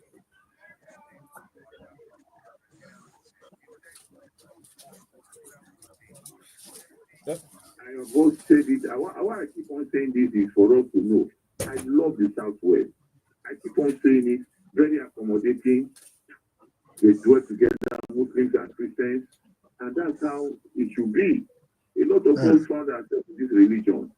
I have always said it. I keep on saying this is for us to know. I love the Southwest. I keep on saying it. Very accommodating. They dwell together, Muslims and Christians, and that's how it should be. A lot of us found ourselves in this religion.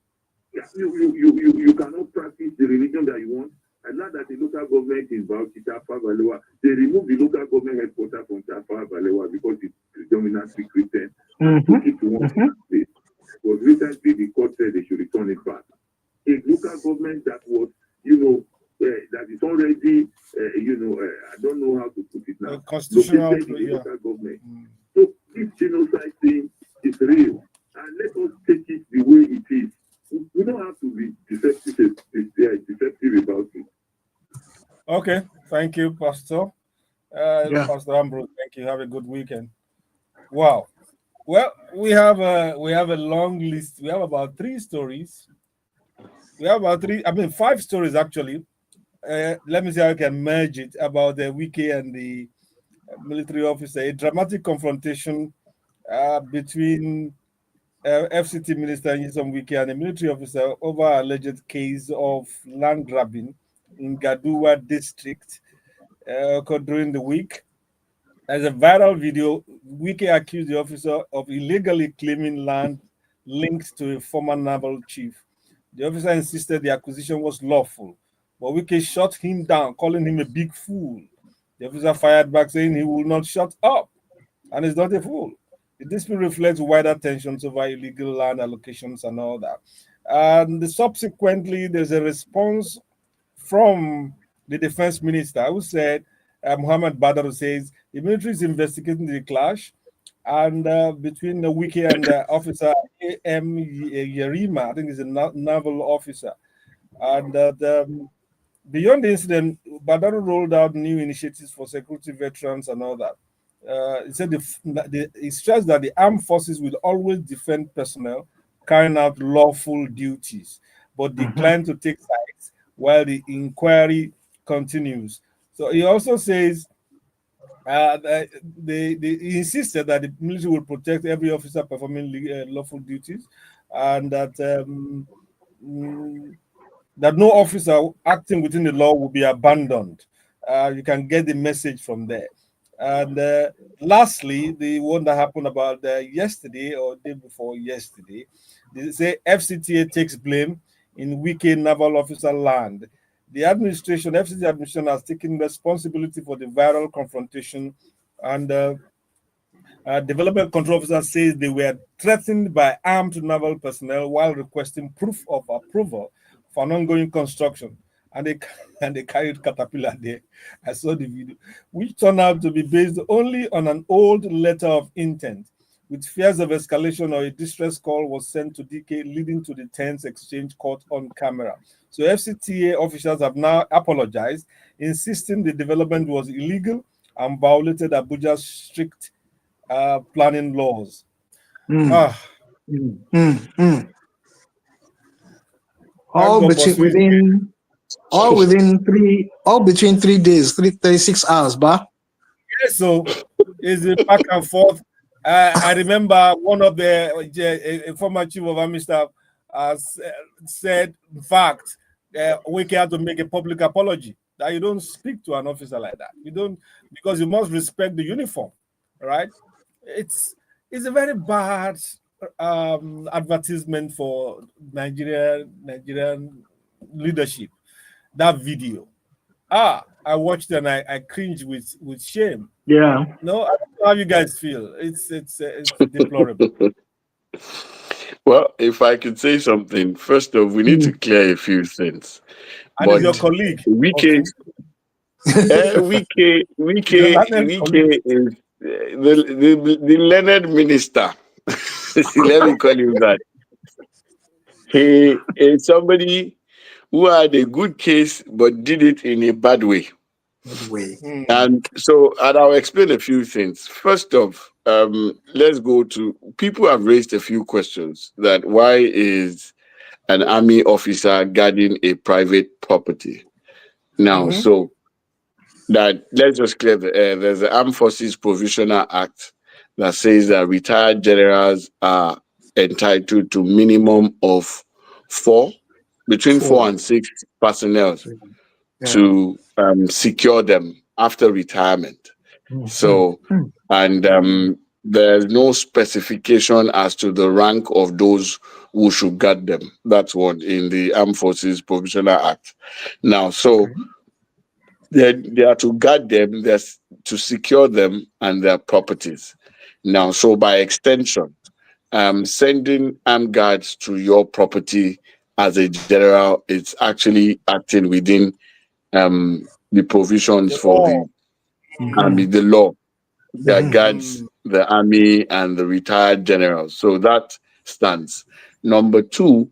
You cannot practice the religion that you want. And now that the local government is about Tafawa Balewa, they remove the local government headquarters from Tafawa Balewa because it's predominantly Christian. Took it to one place. But recently the court said they should return it back. A local government that was, that is already, I don't know how to put it now. Constitutional local government. So this genocide thing is real. And let us take it the way it is. We don't have to be deceptive. There is Okay, thank you, Pastor. Yeah. Pastor Ambrose, thank you. Have a good weekend. Wow. Well, we have a long list. We have about three stories. We have about three. I mean, five stories actually. Let me see how I can merge it about the wiki and the military officer. A dramatic confrontation between FCT Minister Nyesom Wike and a military officer over alleged case of land grabbing in Gaduwa district occurred during the week. As a viral video, Wike accused the officer of illegally claiming land linked to a former naval chief. The officer insisted the acquisition was lawful, but Wike shot him down, calling him a big fool. The officer fired back, saying he will not shut up and is not a fool. The dispute reflects wider tensions over illegal land allocations and all that. And subsequently, there's a response from the defense minister who said, Muhammad Badr says, the military is investigating the clash and between the Wiki and officer A.M. Yerima, I think he's a naval officer. And beyond the incident, Badr rolled out new initiatives for security veterans and all that. He said he stressed that the armed forces will always defend personnel carrying out lawful duties, but declined to take sides while the inquiry continues. So he also says he insisted that the military will protect every officer performing lawful duties, and that no officer acting within the law will be abandoned. You can get the message from there. And lastly, the one that happened about yesterday or day before yesterday, they say FCTA takes blame in Wike naval officer land. The administration, FCTA administration, has taken responsibility for the viral confrontation, and development control officer says they were threatened by armed naval personnel while requesting proof of approval for an ongoing construction. And they carried caterpillar there. I saw the video, which turned out to be based only on an old letter of intent, with fears of escalation or a distress call was sent to DK, leading to the tense exchange caught on camera. So FCTA officials have now apologized, insisting the development was illegal and violated Abuja's strict planning laws. All between 3 days, 36 hours, bah. Yes, so it's a back and forth. I remember one of the former chief of army staff said, in fact, Wike had to make a public apology that you don't speak to an officer like that. You don't, because you must respect the uniform, right? It's a very bad advertisement for Nigerian leadership. That video. I watched and I cringed with shame. Yeah. No, I don't know how you guys feel. It's deplorable. Well, if I could say something, first off, we need to clear a few things. And But it's your colleague. Wike is the learned minister. Let me call him that. He is somebody who had a good case but did it in a bad way. And I'll explain a few things. First off, let's go to people have raised a few questions that why is an army officer guarding a private property? Now, so that let's just clear the air. There's the Armed Forces Provisional Act that says that retired generals are entitled to minimum of between four and six personnel to secure them after retirement. So, and there's no specification as to the rank of those who should guard them. That's one in the Armed Forces Provisional Act. Now, so they are to guard them, to secure them and their properties. Now, so by extension, sending armed guards to your property as a general, it's actually acting within the provisions for the army, the law that guards the army and the retired generals. So that stands. Number two,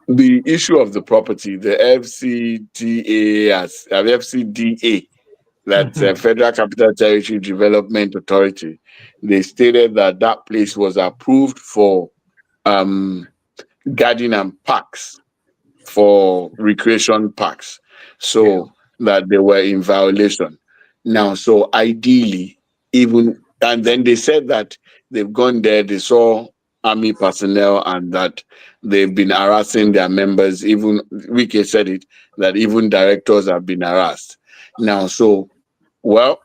the issue of the property, the FCTA as FCDA, that Federal Capital Territory Development Authority, they stated that that place was approved for garden and parks, for recreation parks, so that they were in violation. Now, so ideally, even, and then they said that they've gone there, they saw army personnel, and that they've been harassing their members. Even Wike said it, that even directors have been harassed. Now, so, well,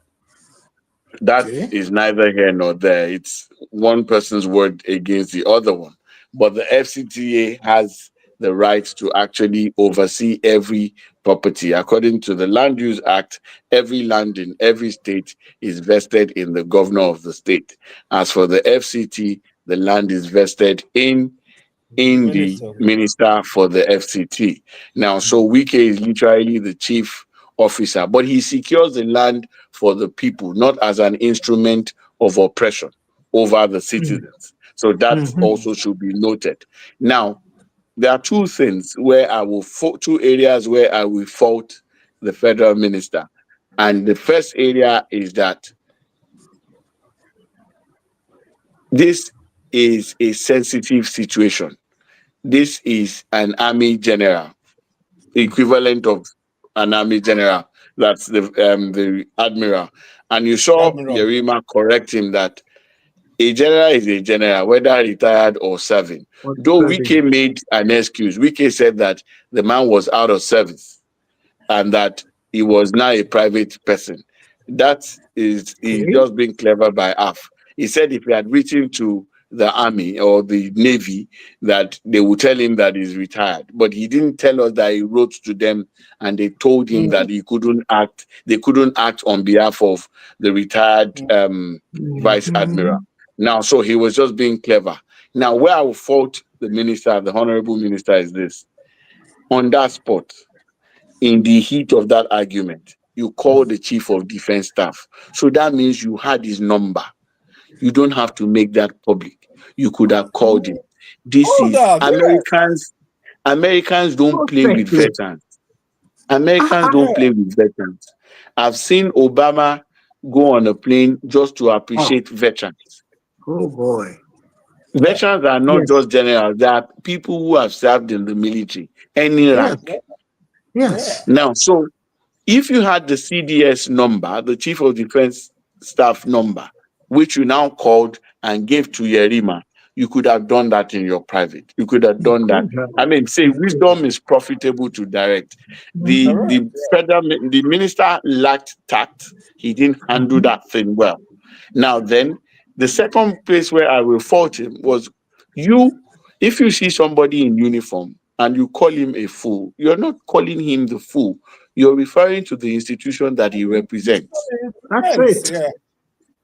that is neither here nor there. It's one person's word against the other one. But the FCTA has the right to actually oversee every property. According to the Land Use Act, every land in every state is vested in the governor of the state. As for the FCT, the land is vested in the minister for the FCT. Now, so Wike is literally the chief officer, but he secures the land for the people, not as an instrument of oppression over the citizens. So that also should be noted. Now, there are two things where I will two areas where I will fault the federal minister. And the first area is that this is a sensitive situation. This is an army general, equivalent of an army general. That's the admiral. And you saw Yerima correct him that a general is a general, whether retired or serving. Though Wike made an excuse. Wike said that the man was out of service and that he was now a private person. That is just being clever by half. He said if he had written to the army or the navy, that they would tell him that he's retired. But he didn't tell us that he wrote to them and they told him that he couldn't act. They couldn't act on behalf of the retired vice admiral. Now, so he was just being clever. Now, where I will fault the minister, the honorable minister, is this. On that spot, in the heat of that argument, you call the chief of defense staff. So that means you had his number. You don't have to make that public. You could have called him. This is Americans. Americans don't play with veterans. Americans don't play with veterans. I've seen Obama go on a plane just to appreciate veterans. Oh boy. Veterans are not just generals. They are people who have served in the military, any rank. Yes. Now, so if you had the CDS number, the Chief of Defense Staff number, which you now called and gave to Yerima, you could have done that in your private. You could have done that. I mean, say wisdom is profitable to direct. The minister lacked tact. He didn't handle that thing well. Now then, the second place where I will fault him was if you see somebody in uniform and you call him a fool, you're not calling him the fool. You're referring to the institution that he represents. That's it. Yeah.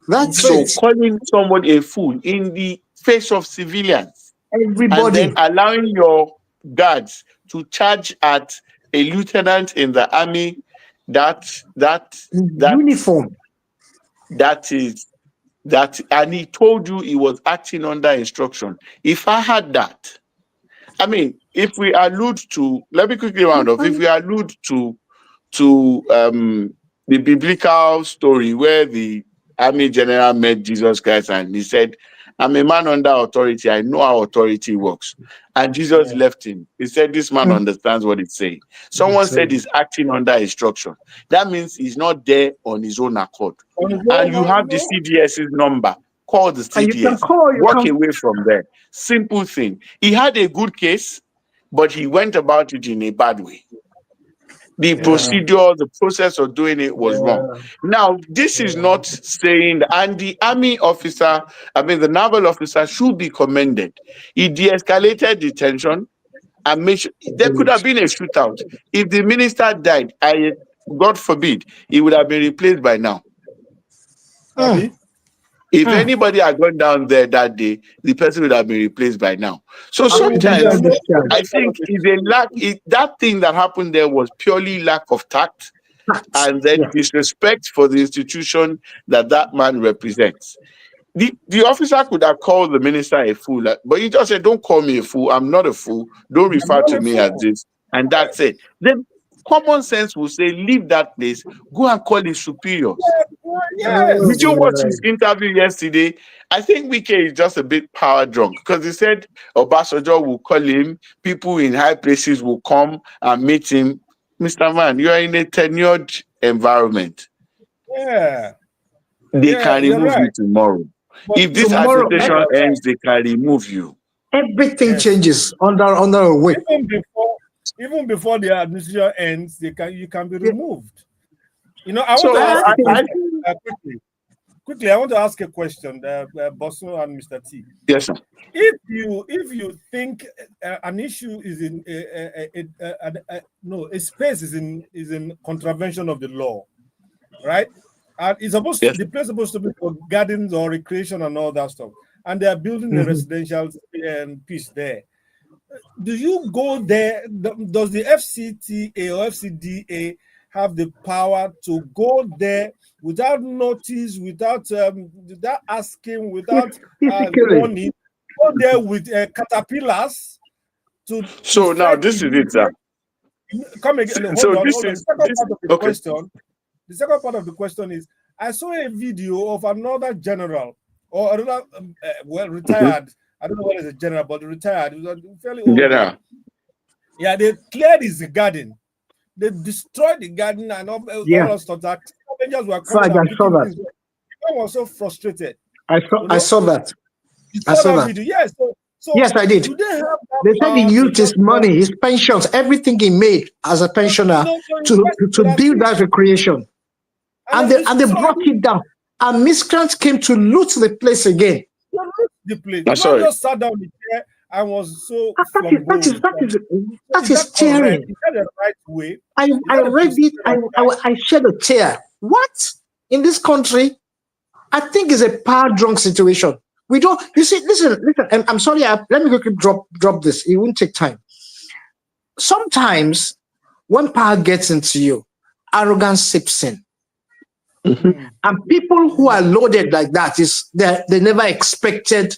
That's it. So calling somebody a fool in the face of civilians, everybody, and then allowing your guards to charge at a lieutenant in the army, that uniform. And he told you he was acting under instruction. If I had that, I mean, if we allude to, let me quickly round off. If we allude to the biblical story where the army general met Jesus Christ and he said, I'm a man under authority. I know how authority works. And Jesus left him. He said, this man understands what he's saying. Someone said he's acting under instruction. That means he's not there on his own accord. And you have the CDS's number. Call the CDS. Walk away from there. Simple thing. He had a good case, but he went about it in a bad way. The procedure, the process of doing it was wrong. Now, this is not saying, and the army officer, the naval officer should be commended. He de-escalated the tension and made sure there could have been a shootout. If the minister died, God forbid, he would have been replaced by now. If anybody had gone down there that day, the person would have been replaced by now. So sometimes I think that thing that happened there was purely lack of tact and then disrespect for the institution that man represents. the officer could have called the minister a fool, but he just said, "Don't call me a fool. I'm not a fool. Don't I'm refer not to a me as fool. this." And that's it. Then common sense will say, "Leave that place. Go and call his superiors." Oh, Did Yes. you watch boy. his interview yesterday? I think Wike is just a bit power drunk because he said Obasanjo will call him, people in high places will come and meet him. Mr. Man, you are in a tenured environment. Yeah. They Yeah, can you're remove you right. tomorrow. But If this Tomorrow, administration ends, they can remove you. everything yes. changes under a whip. Even before the administration ends, you can be Yeah. removed. I want So to I ask a think question quickly. I want to ask a question, Bosun and Mr. T. yes, sir. If you think an issue is in no, a space is in contravention of the law, right? And Yes. the place is supposed to be for gardens or recreation and all that stuff, and they are building a residential piece there. Do you go there? Does the FCTA or FCDA have the power to go there without notice, without asking, without physically. warning? Go there with caterpillars to So now fetch this is it, sir. Come again. So Hold on. The second this part of the okay. question. The second part of the question is: I saw a video of another general or another retired. I don't know what is a general, but retired. He was a fairly old Get guy. her. Yeah, they cleared his garden. They destroyed the garden and all Yeah, that stuff. That scavengers were so I coming and saw picking that. things. The man was so frustrated. I saw that. You I saw saw that that. video. Yes. So Yes, I did. do they have that They said he power to used his just money, his pensions, everything he made as a pensioner to build that recreation. And they brought it down. And miscreants came to loot the place again. the place. I'm The man sorry. just sat down in the chair and was so flamboyant. That Is is that correct? tearing. Is that the right way? Is I that the read it. procedure right? I shed a tear. What? In this country, I think it's a power drunk situation. We don't. You see, listen. And I'm sorry. Let me quickly drop this. It won't take time. Sometimes when power gets into you, arrogance seeps in, and people who are loaded like that they never expected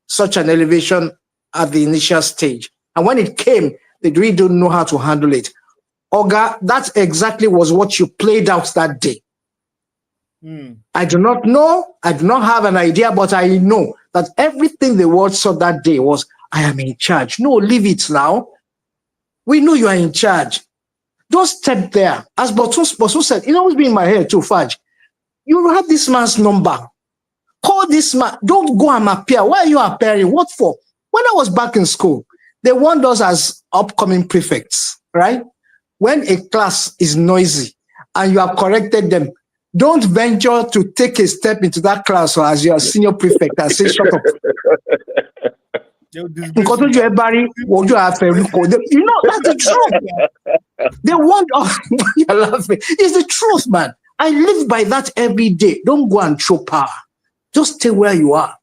such an elevation at the initial stage, and when it came, they really don't know how to handle it. Oga, that exactly was what you played out that day. I do not know. I do not have an idea, but I know that everything the world saw that day was, I am in charge. No, leave it now. We know you are in charge. Don't step there. As Bosun said, it always been in my head too, Faj. You have this man's number. Call this man. Don't go and appear. Why are you appearing? What for? When I was back in school, they warned us as upcoming prefects, right? When a class is noisy and you have corrected them, don't venture to take a step into that class or as your senior prefect and say, shut up. You know, that's the truth. They want us. You're laughing. It's the truth, man. I live by that every day. Don't go and show power. Just stay where you are.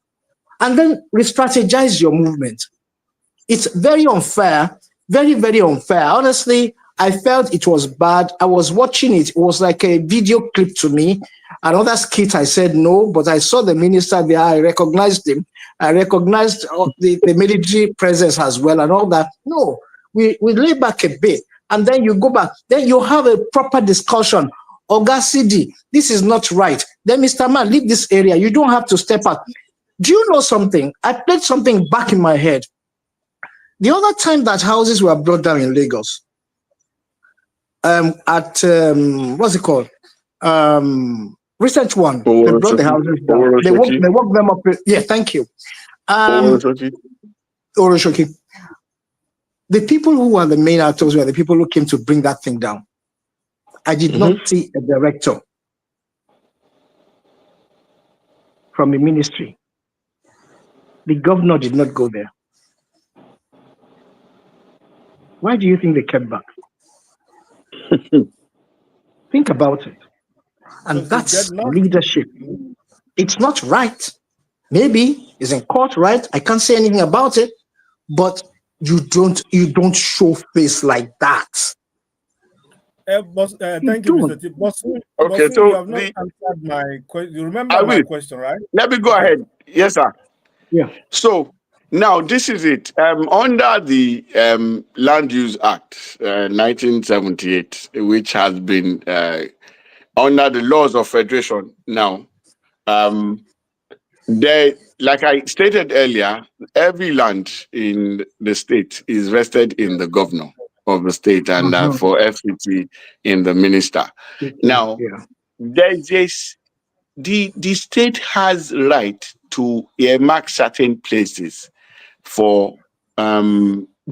And then re-strategize your movement. It's very unfair. Very, very unfair. Honestly, I felt it was bad. I was watching it. It was like a video clip to me. Another skit, I said no, but I saw the minister there. I recognized him. I recognized the military presence as well and all that. No, we lay back a bit. And then you go back. Then you have a proper discussion. Oga CD, this is not right. Then, Mr. Man, leave this area. You don't have to step out. Do you know something? I played something back in my head. The other time that houses were brought down in Lagos, what's it called? Recent one. They brought the houses down. They woke them up. Yeah, thank you. Oroshoki. The people who are the main actors were the people who came to bring that thing down. I did not see a director from the ministry. The governor did not go there. Why do you think they kept back? Think about it. And that's leadership. It's not right. Maybe it's in court, right? I can't say anything about it, but you don't show face like that. Thank you, Mr. T. Bosun, okay, Bosun, so you have not answered my question. You remember my question, right? Let me go ahead. Yes, sir. Yeah. So now this is it. Under the Land Use Act 1978, which has been under the laws of federation now, um, there, like I stated earlier, every land in the state is vested in the governor of the state, and for FCT in the minister. Now, Yeah. there's this, the state has right to earmark certain places for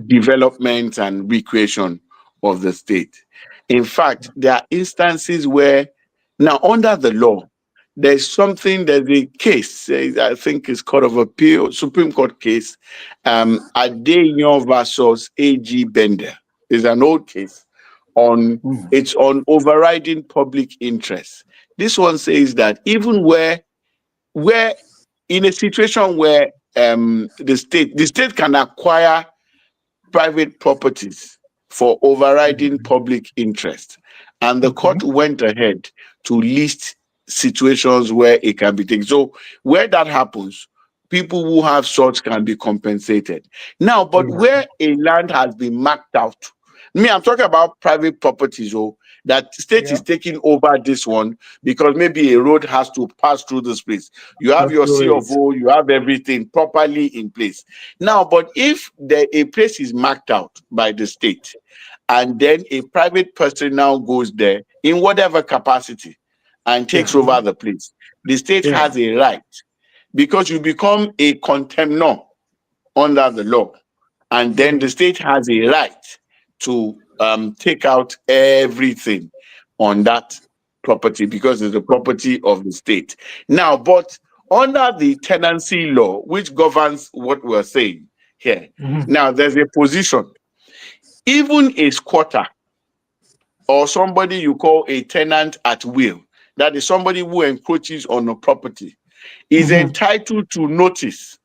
development and recreation of the state. In fact, there are instances where now under the law, there's a case, I think it's Court of Appeal, Supreme Court case, Adeyan versus A.G. Bender. It's an old case it's on overriding public interest. This one says that even where in a situation where the state can acquire private properties for overriding public interest, and the court went ahead to list situations where it can be taken. So where that happens, people who have such can be compensated. Now, but where a land has been marked out, I'm talking about private properties, that state is taking over this one because maybe a road has to pass through this place. You have your C of O, you have everything properly in place. Now, but if a place is marked out by the state, and then a private person now goes there in whatever capacity and takes over the place, the state has a right, because you become a contemnor under the law, and then the state has a right to take out everything on that property because it's the property of the state. Now, but under the tenancy law, which governs what we're saying here, now there's a position. Even a squatter or somebody you call a tenant at will, that is somebody who encroaches on a property, is entitled to notice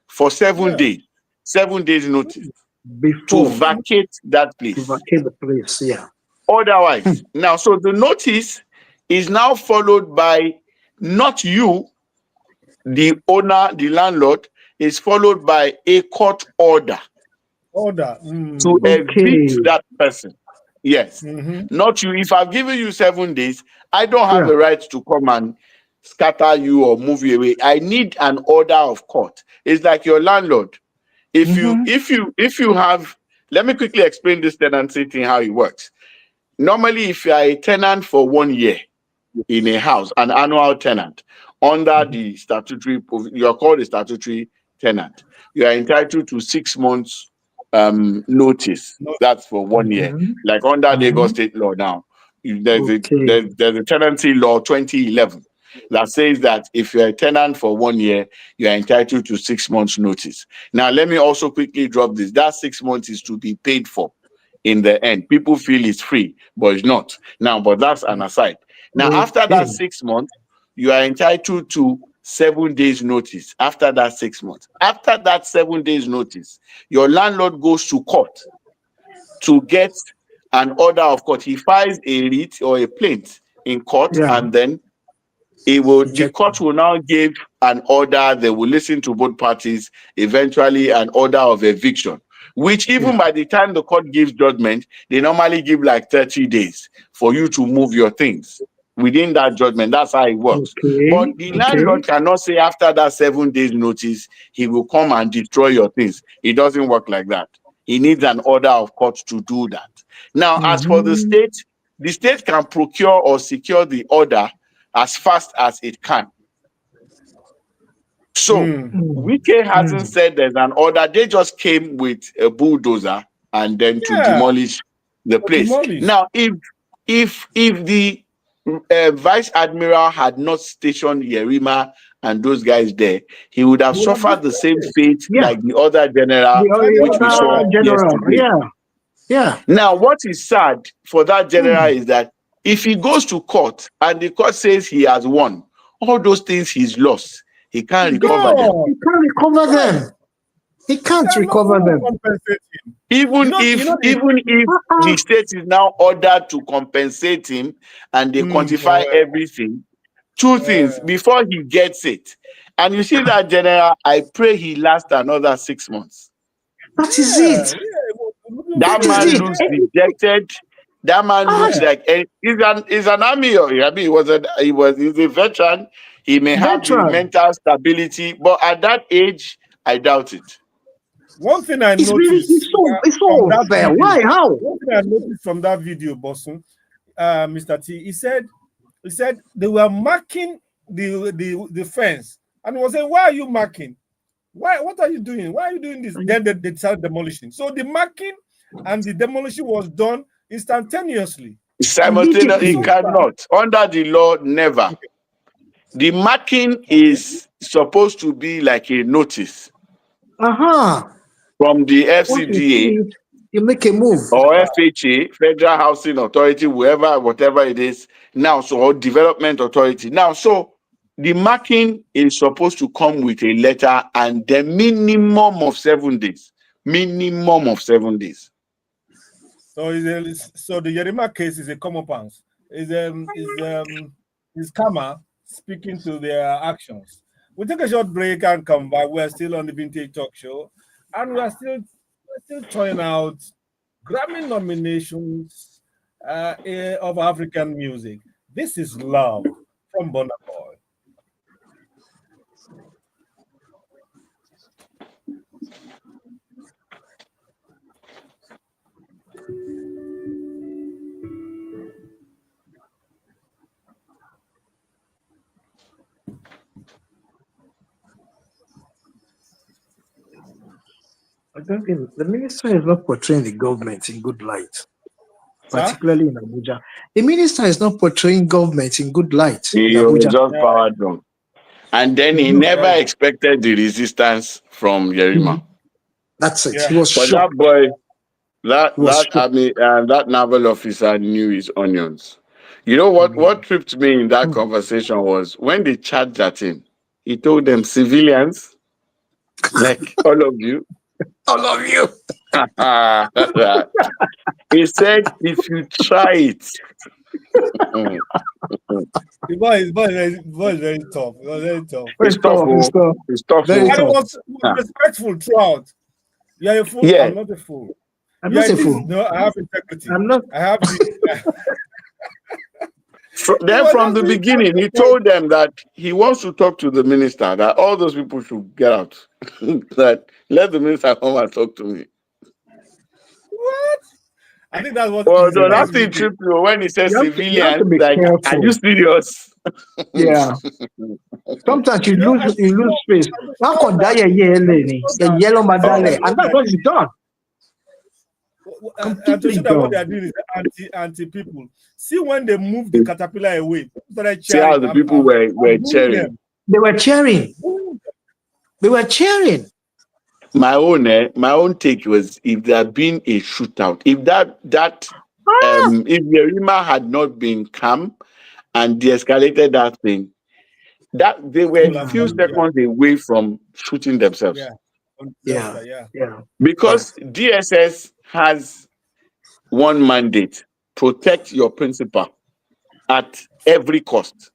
for 7 days, 7 days notice to vacate that place. To vacate the place, Otherwise, now, so the notice is now followed by not you, the owner, the landlord, is followed by a court order to evict that person. Yes, not you. If I've given you 7 days, I don't have the right to come and scatter you or move you away. I need an order of court. It's like your landlord. If you have, let me quickly explain this tenancy thing, how it works. Normally, if you are a tenant for 1 year in a house, an annual tenant, under the statutory, you are called a statutory tenant. You are entitled to 6 months notice. That's for 1 year. Like under Lagos state law now, there's a tenancy law 2011 that says that if you're a tenant for 1 year, you are entitled to 6 months notice. Now, let me also quickly drop this. That 6 months is to be paid for in the end. People feel it's free, but it's not. Now, but that's an aside. Now, after that 6 months, you are entitled to 7 days notice. After that 6 months, after that 7 days notice, your landlord goes to court to get an order of court. He files a writ or a plaint in court, and then the court will now give an order. They will listen to both parties, eventually an order of eviction, which even by the time the court gives judgment, they normally give like 30 days for you to move your things within that judgment. That's how it works. But the landlord cannot say after that 7 days notice, he will come and destroy your things. It doesn't work like that. He needs an order of court to do that. Now, as for the state can procure or secure the order as fast as it can. So, Wike hasn't said there's an order. They just came with a bulldozer and then to demolish the place. Now, if the Vice Admiral had not stationed Yerima and those guys there, he would have suffered the same fate like the other general, which we saw yesterday. Now, what is sad for that general is that if he goes to court and the court says he has won, all those things he's lost, he can't recover them. He can't recover them. He can't recover them. Even if the state is now ordered to compensate him and they quantify everything, two things: before he gets it, And you see that general, I pray he lasts another 6 months. That is it. That That is man it. looks dejected. That man looks like he's an army. I mean, he's a veteran. He may have the Veteran. mental stability, but at that age, I doubt it. One thing I It's really noticed it's from so that unfair. video, Why? How? one thing I noticed from that video, Bosun, Mr. T, he said they were marking the fence, and he was saying, "Why are you marking? Why? What are you doing? Why are you doing this?" Then they started demolishing. So the marking and the demolition was done instantaneously. Simultaneously, he cannot. Under the law, never. The marking is supposed to be like a notice from the Once you FCDA see it, you make a move. or FHA, Federal Housing Authority, whatever it is now, or Development Authority. Now, so the marking is supposed to come with a letter and the minimum of 7 days. Minimum of 7 days. So the Yerima case is a common pants. Is karma speaking to their actions. We'll take a short break and come back. We're still on the Vintage Talk Show, and we're still trying out Grammy nominations of African music. This is Love from Burna Boy. I don't think the minister is not portraying the government in good light, particularly in Abuja. The minister is not portraying government in good light in He was Abuja. just powered down. And then he never expected the resistance from Yerima. That's it. He was But shocked. that boy, that shocked. army and that naval officer knew his onions. You know what tripped me in that conversation was when they charged at him, he told them civilians, like all of you. All of you. He said, if you try it. The boy is very tough. It was very tough. It's tough. It's tough. Very And it tough. was respectful throughout. You're a fool. Yeah. I'm not a fool. I'm not a fool. No, I have integrity. I'm not. I have the. Then from the beginning, he told them that he wants to talk to the minister, that all those people should get out. That let the minister come and talk to me. What? I think that's what. Well, the last thing tripped me when he says You have to civilian, be like, careful. are you serious? Yeah. Sometimes you lose space. How could that yellow madale? And that's what he's done. And to show that what they are doing is anti people. See when they move the caterpillar away. See how the people were cheering. They were cheering. They were cheering. My own take was if there had been a shootout, if if Yerima had not been calm and de-escalated that thing, that they were a few seconds away from shooting themselves. Yeah. Because DSS has one mandate: protect your principal at every cost.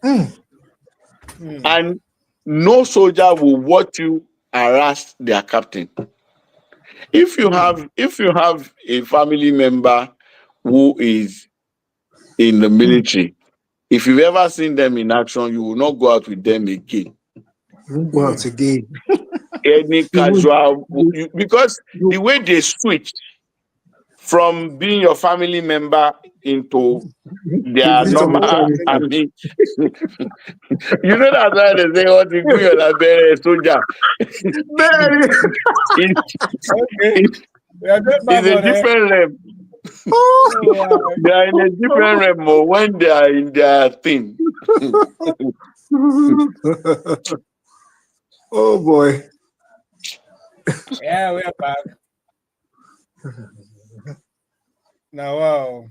And no soldier will watch you harass their captain. If you have a family member who is in the military, if you've ever seen them in action, you will not go out with them again. You won't go out again. Any casual, because the way they switch from being your family member into their normal army. You know that's why they say what you do a soldier. It's a different realm. They are in a different realm when they are in their thing. Oh boy. Yeah, we're back. Now, wow.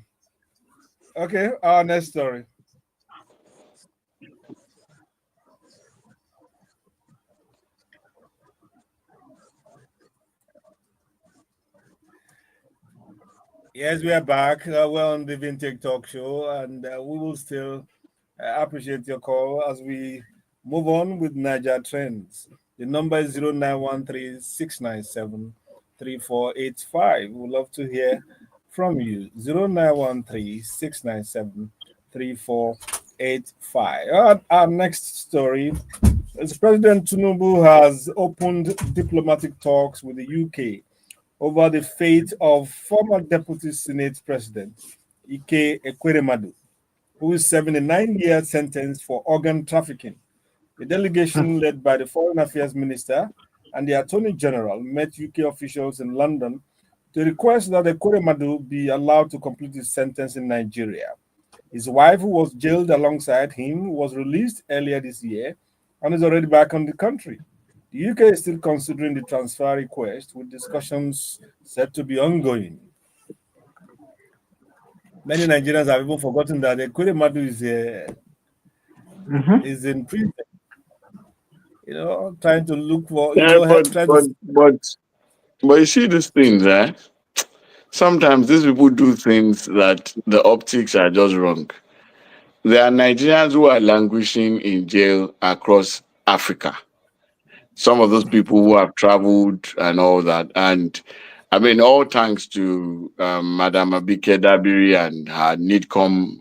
Okay, our next story. Yes, we are back. We're on the Vintage Talk Show, and we will still appreciate your call as we Move on with Niger Trends. The number is 0913-697-3485. We'd love to hear from you. 0913-697-3485. Our next story is President Tinubu has opened diplomatic talks with the UK over the fate of former Deputy Senate President Ike Ekweremadu, who is serving a 9-year sentence for organ trafficking. The delegation, led by the Foreign Affairs Minister and the Attorney General, met UK officials in London to request that Ekweremadu be allowed to complete his sentence in Nigeria. His wife, who was jailed alongside him, was released earlier this year and is already back on the country. The UK is still considering the transfer request, with discussions said to be ongoing. Many Nigerians have even forgotten that Ekweremadu is in prison. Trying to look for, Yeah, but trying but to. but but you see these things, eh? Sometimes these people do things that the optics are just wrong. There are Nigerians who are languishing in jail across Africa. Some of those people who have traveled and all that. And I mean, all thanks to Madam Abike Dabiri and her NIDCOM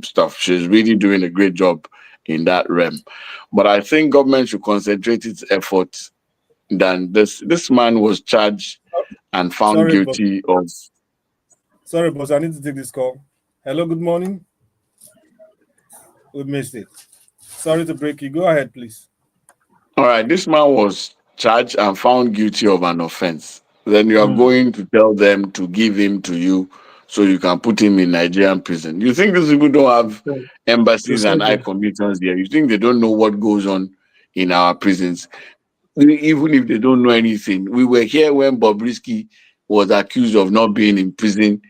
stuff. She's really doing a great job in that realm. But I think government should concentrate its efforts than this. This man was charged and found Sorry, boss. guilty of. Sorry, boss. I need to take this call. Hello, good morning. We missed it. Sorry to break you. Go ahead, please. All right, this man was charged and found guilty of an offense. Then you are going to tell them to give him to you so you can put him in Nigerian prison. You think these people don't have embassies and high commissions there? You think they don't know what goes on in our prisons? Even if they don't know anything. We were here when Bobrisky was accused of not being in prison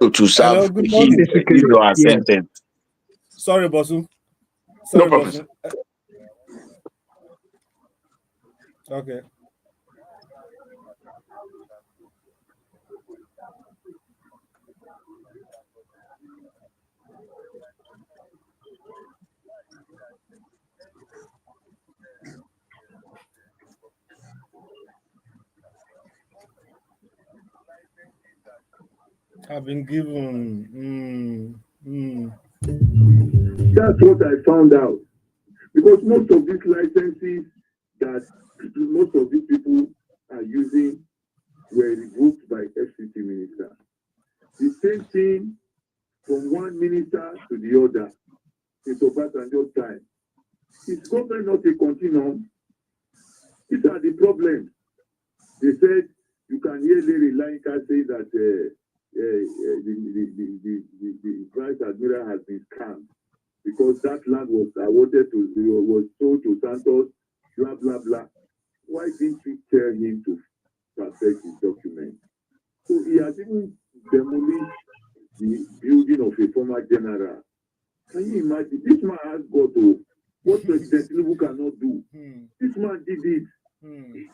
to Hello, serve good his morning. or her sentence. Sorry, Bosun. No Sorry, problem. Bosun. Okay. I've been given. That's what I found out. Because most of these licenses that most of these people are using were revoked by FCT minister. The same thing from one minister to the other in Obasanjo's time. Is government not a continuum? These are the problems. They said you can hear Larry Lanka say that the Vice Admiral has been scammed because that land was awarded was sold to Santos, blah blah blah. Why didn't you tell him to perfect his document? So he has even demolished the building of a former general. Can you imagine? This man has got to what President Tinubu cannot do. This man did it.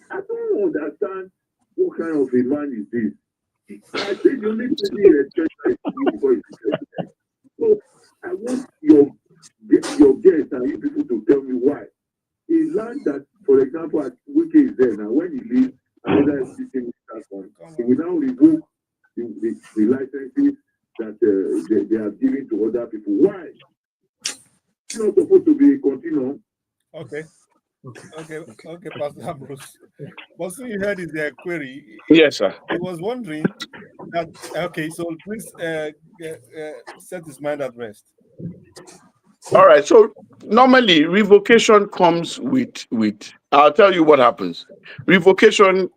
I don't understand what kind of a man is this. I said the only thing he respects is because he's president. So I want your guests and you people to tell me why. A land that, for example, at Wike is there now, when he leaves, another system will start on. He will now revoke the licenses that they are giving to other people. Why? It's not supposed to be a continuum. Okay, Pastor Ambrose. Also, you heard his query. Yes, sir. He was wondering that. Okay, so please set his mind at rest. All right. So normally revocation comes with I'll tell you what happens. Revocation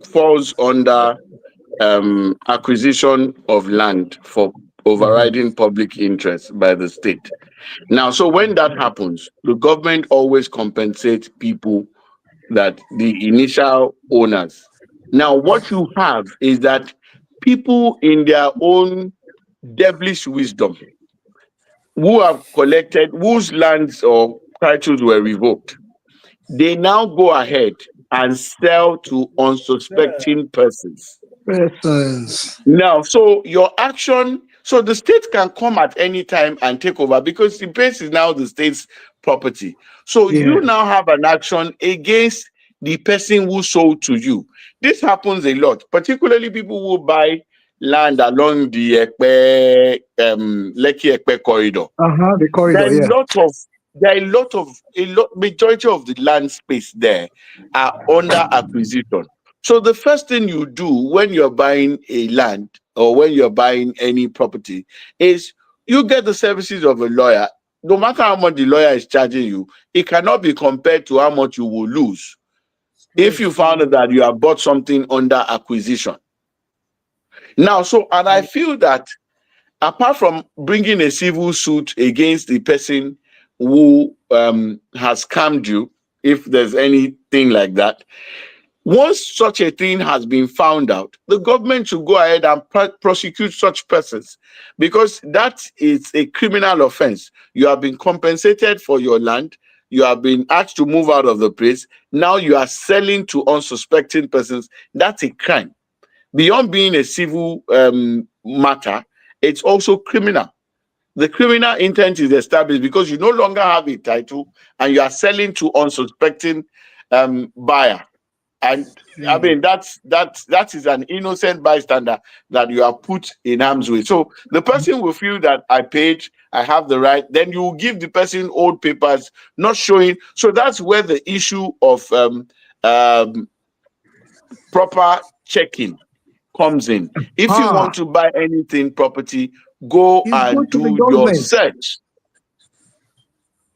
falls under acquisition of land for overriding public interest by the state. Now, so when that happens, the government always compensates people that the initial owners. Now, what you have is that people in their own devilish wisdom who have collected, whose lands or titles were revoked, they now go ahead and sell to unsuspecting persons. Now, so your action So the state can come at any time and take over because the place is now the state's property. So you Yes. now have an action against the person who sold to you. This happens a lot, particularly people who buy land along the Lekki Ekpe corridor. The There are corridor, a yeah. lot of majority of the land space there are under acquisition. So the first thing you do when you're buying a land or when you're buying any property is you get the services of a lawyer. No matter how much the lawyer is charging you, it cannot be compared to how much you will lose if you found out that you have bought something under acquisition. Now, and I feel that apart from bringing a civil suit against the person who has scammed you, if there's anything like that, once such a thing has been found out, the government should go ahead and prosecute such persons because that is a criminal offense. You have been compensated for your land. You have been asked to move out of the place. Now you are selling to unsuspecting persons. That's a crime. Beyond being a civil matter, it's also criminal. The criminal intent is established because you no longer have a title and you are selling to unsuspecting buyer. And I mean that is an innocent bystander that you are put in harm's way. So the person will feel that I paid, I have the right. Then you will give the person old papers, not showing. So that's where the issue of proper checking comes in. If you want to buy anything property, go You go and to the do your government. search.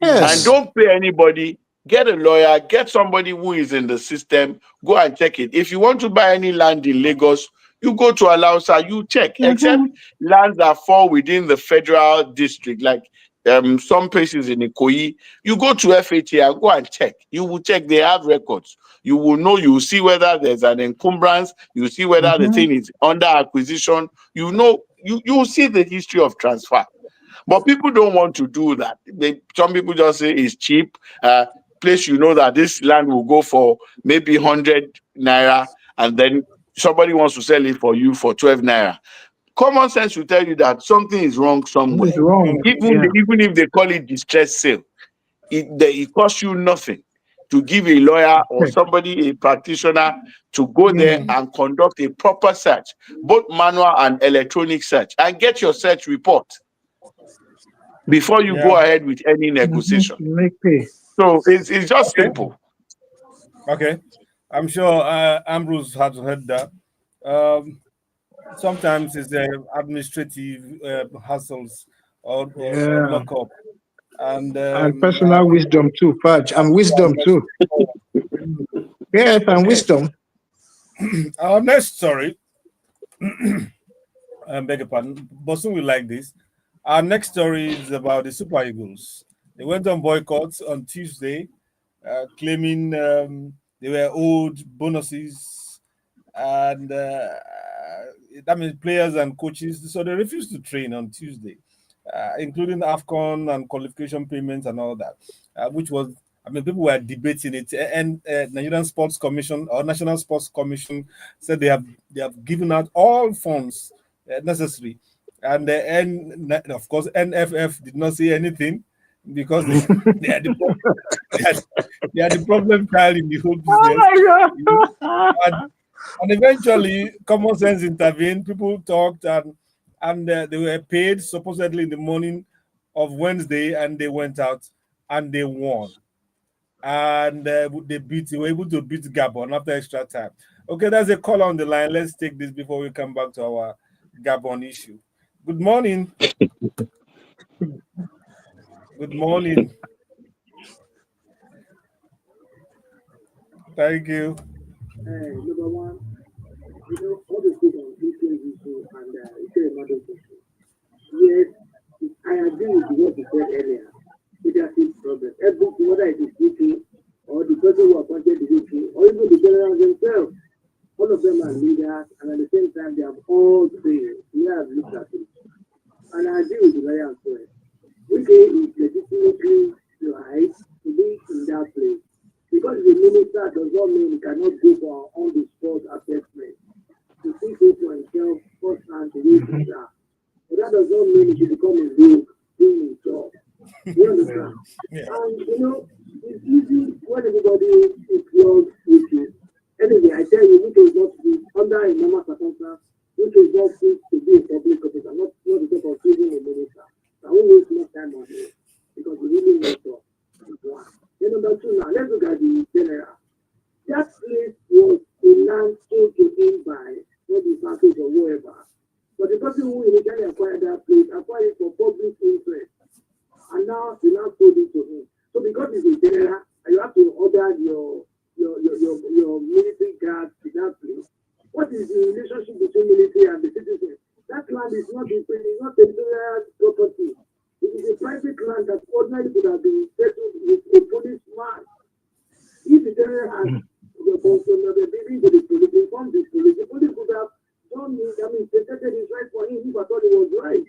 And Yes. don't pay anybody. Get a lawyer, get somebody who is in the system, go and check it. If you want to buy any land in Lagos, you go to Alausa, you check, except lands that fall within the federal district, like some places in Ikoyi, you go to FHA and go and check. You will check, they have records. You will know, you will see whether there's an encumbrance, you will see whether the thing is under acquisition, you know, you will see the history of transfer. But people don't want to do that. Some people just say it's cheap. Place you know that this land will go for maybe 100 naira, and then somebody wants to sell it for you for 12 naira. Common sense will tell you that something is wrong somewhere. It's wrong. Even if they call it distress sale, it costs you nothing to give a lawyer or somebody, a practitioner, to go there and conduct a proper search, both manual and electronic search, and get your search report before you go ahead with any negotiation. Make pay. So it's just simple. Okay. I'm sure Ambrose has heard that. Sometimes it's administrative hassles or lockup. And personal wisdom too, Fudge. And wisdom too. Yes, and wisdom. Our next story, I beg your pardon, Bosun will like this. Our next story is about the Super Eagles. They went on boycotts on Tuesday, claiming they were owed bonuses, and that means players and coaches. So they refused to train on Tuesday, including AFCON and qualification payments and all that, which was, I mean, people were debating it, and Nigerian Sports Commission or National Sports Commission said they have given out all funds necessary, and of course NFF did not say anything because they had the problem child in the whole business. And eventually, common sense intervened. People talked, and they were paid supposedly in the morning of Wednesday, and they went out and they won. And they were able to beat Gabon after extra time. Okay, there's a call on the line. Let's take this before we come back to our Gabon issue. Good morning. Good morning. Thank you. Number one, all the things on influencing issue and it's another question. Yes, I agree with what you said earlier. Leadership problem. Everything, whether it is VP or the person who appointed the VP or even the general themselves, all of them are leaders, and at the same time, they have all failed. We have looked at it. And I agree with the lawyer as well. We say it's legitimately right to be in that place. Because the minister does not mean he cannot go for on the spot assessment. To see it for himself firsthand the way things are. But that does not mean he should become a rogue doing his job. You understand? Yeah. And it's easy when everybody is plugged with you. Anyway, I tell you, which is not to be under a normal circumstance, which is not fit to be a public officer, not the type of choosing a minister. I won't waste much time on it because we really messed up. One. Then number two, now let's look at the general. That place was a land sold to him by maybe package or whoever. But the person who initially acquired that place acquired it for public interest. And now they now sold it to him. So because it's a general, and you have to order your military guards to that place. What is the relationship between military and the citizen? That land is not territorial property. It is a private land that ordinarily could have been settled with a policeman. If the general has the Bosun or the building to the police, informed the police could have protected his right for him if I thought it was right.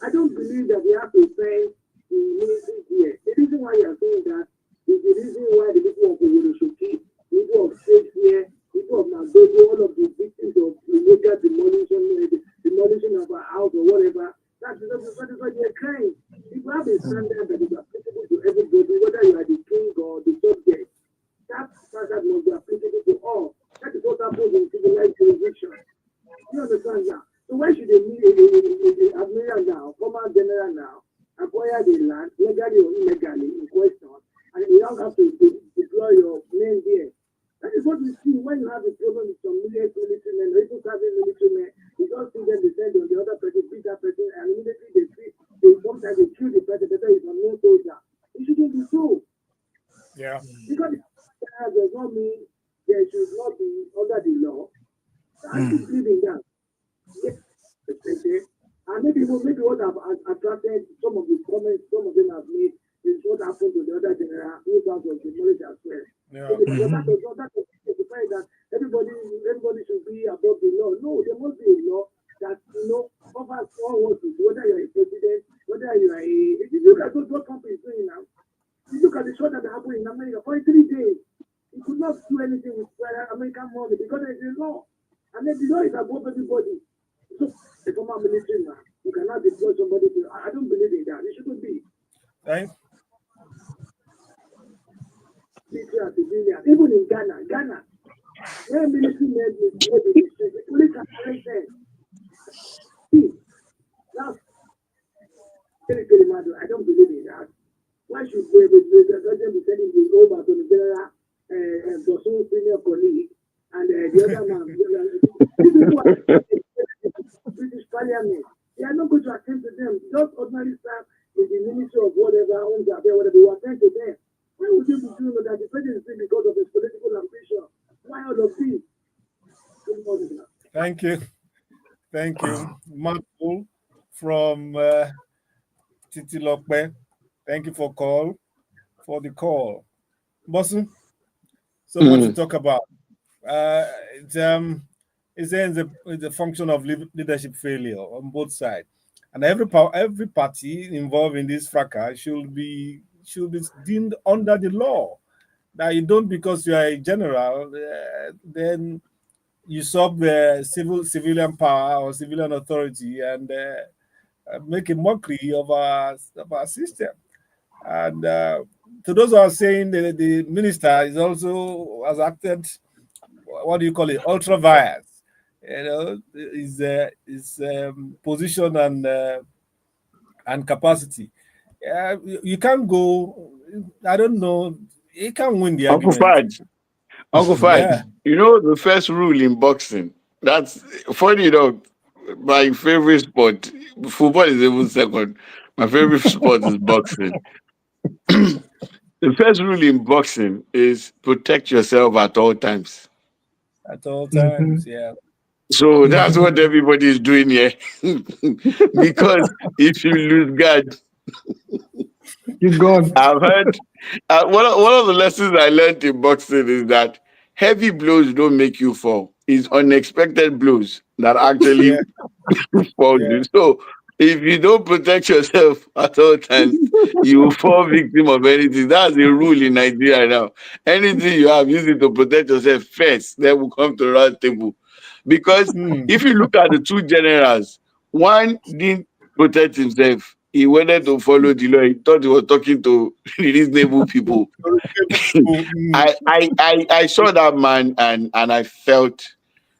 I don't believe that we have to send the military here. The reason why you are saying that is the reason why the people of Ojekunle, the people of Shakespeare, people of Magodo, all of the victims of illegal demolition of our house or whatever, that is what they are crying. If you have a standard that is applicable to everybody, whether you are the king or the subject, that standard must be applicable to all. That is what happens in civilized jurisdiction. You understand now? So why should a admiral now, former general now, acquire the land legally or illegally in question, and you don't have to deploy your men there? That is what we see when you have a problem with some military men, or even serving military men. You don't see them descend on the other person, beat that person, and immediately sometimes they kill the person, whether it's a no soldier. It shouldn't be so. Yeah. Because it does not mean there should not be under the law. I keep believing that. Yes, and maybe what have attracted some of the comments some of them have made is what happened to the other general who was demolished as well. Yeah. So that does not justify that everybody should be above the law. No, there must be a law that covers all what you do, whether you're a president, whether you are if you look at what Trump is doing now, you look at the shot that happened in America for 3 days. He could not do anything with American money because there is a law. And then the law is above everybody. So the former military man, you cannot deploy somebody to. I don't believe in that. It shouldn't be. Right? Military and civilian. Even in Ghana, where military men the police can arrest them. See, now, I don't believe in that. Why should the president be sending the over to the general Bosun senior colleague and the other man? British Parliament. They are not going to attend to them. Just ordinary staff in the ministry of whatever, owns there, whatever, they will attend to them. Why would you know that the president is because of his political ambition? Why all of this? Thank you. Thank you. Michael from Titilope. Thank you for the call. Bosun, so much to talk about. It's the function of leadership failure on both sides, and every party involved in this fracas should be deemed under the law. Now, you don't because you are a general, then usurp civilian power or civilian authority and make a mockery of our system. And to those who are saying the minister is also has acted, what do you call it, ultra vires, his position and capacity. You can't go. I don't know. He can't win the Uncle argument. Fudge, Yeah. you know the first rule in boxing. That's funny enough. My favorite sport, football is even second. My favorite sport is boxing. The first rule in boxing is protect yourself at all times. At all times, yeah. So that's what everybody is doing here. Because if you lose guard, You're gone. I've heard one of the lessons I learned in boxing is that heavy blows don't make you fall. It's unexpected blows that actually Yeah. fall Yeah. you. So if you don't protect yourself at all times, you will fall victim of anything. That's the rule in Nigeria now. Anything you have, use it to protect yourself first. Then we'll come to the round table. Because if you look at the two generals one didn't protect himself. He wanted to follow the law. He thought he was talking to reasonable people. I saw that man and I felt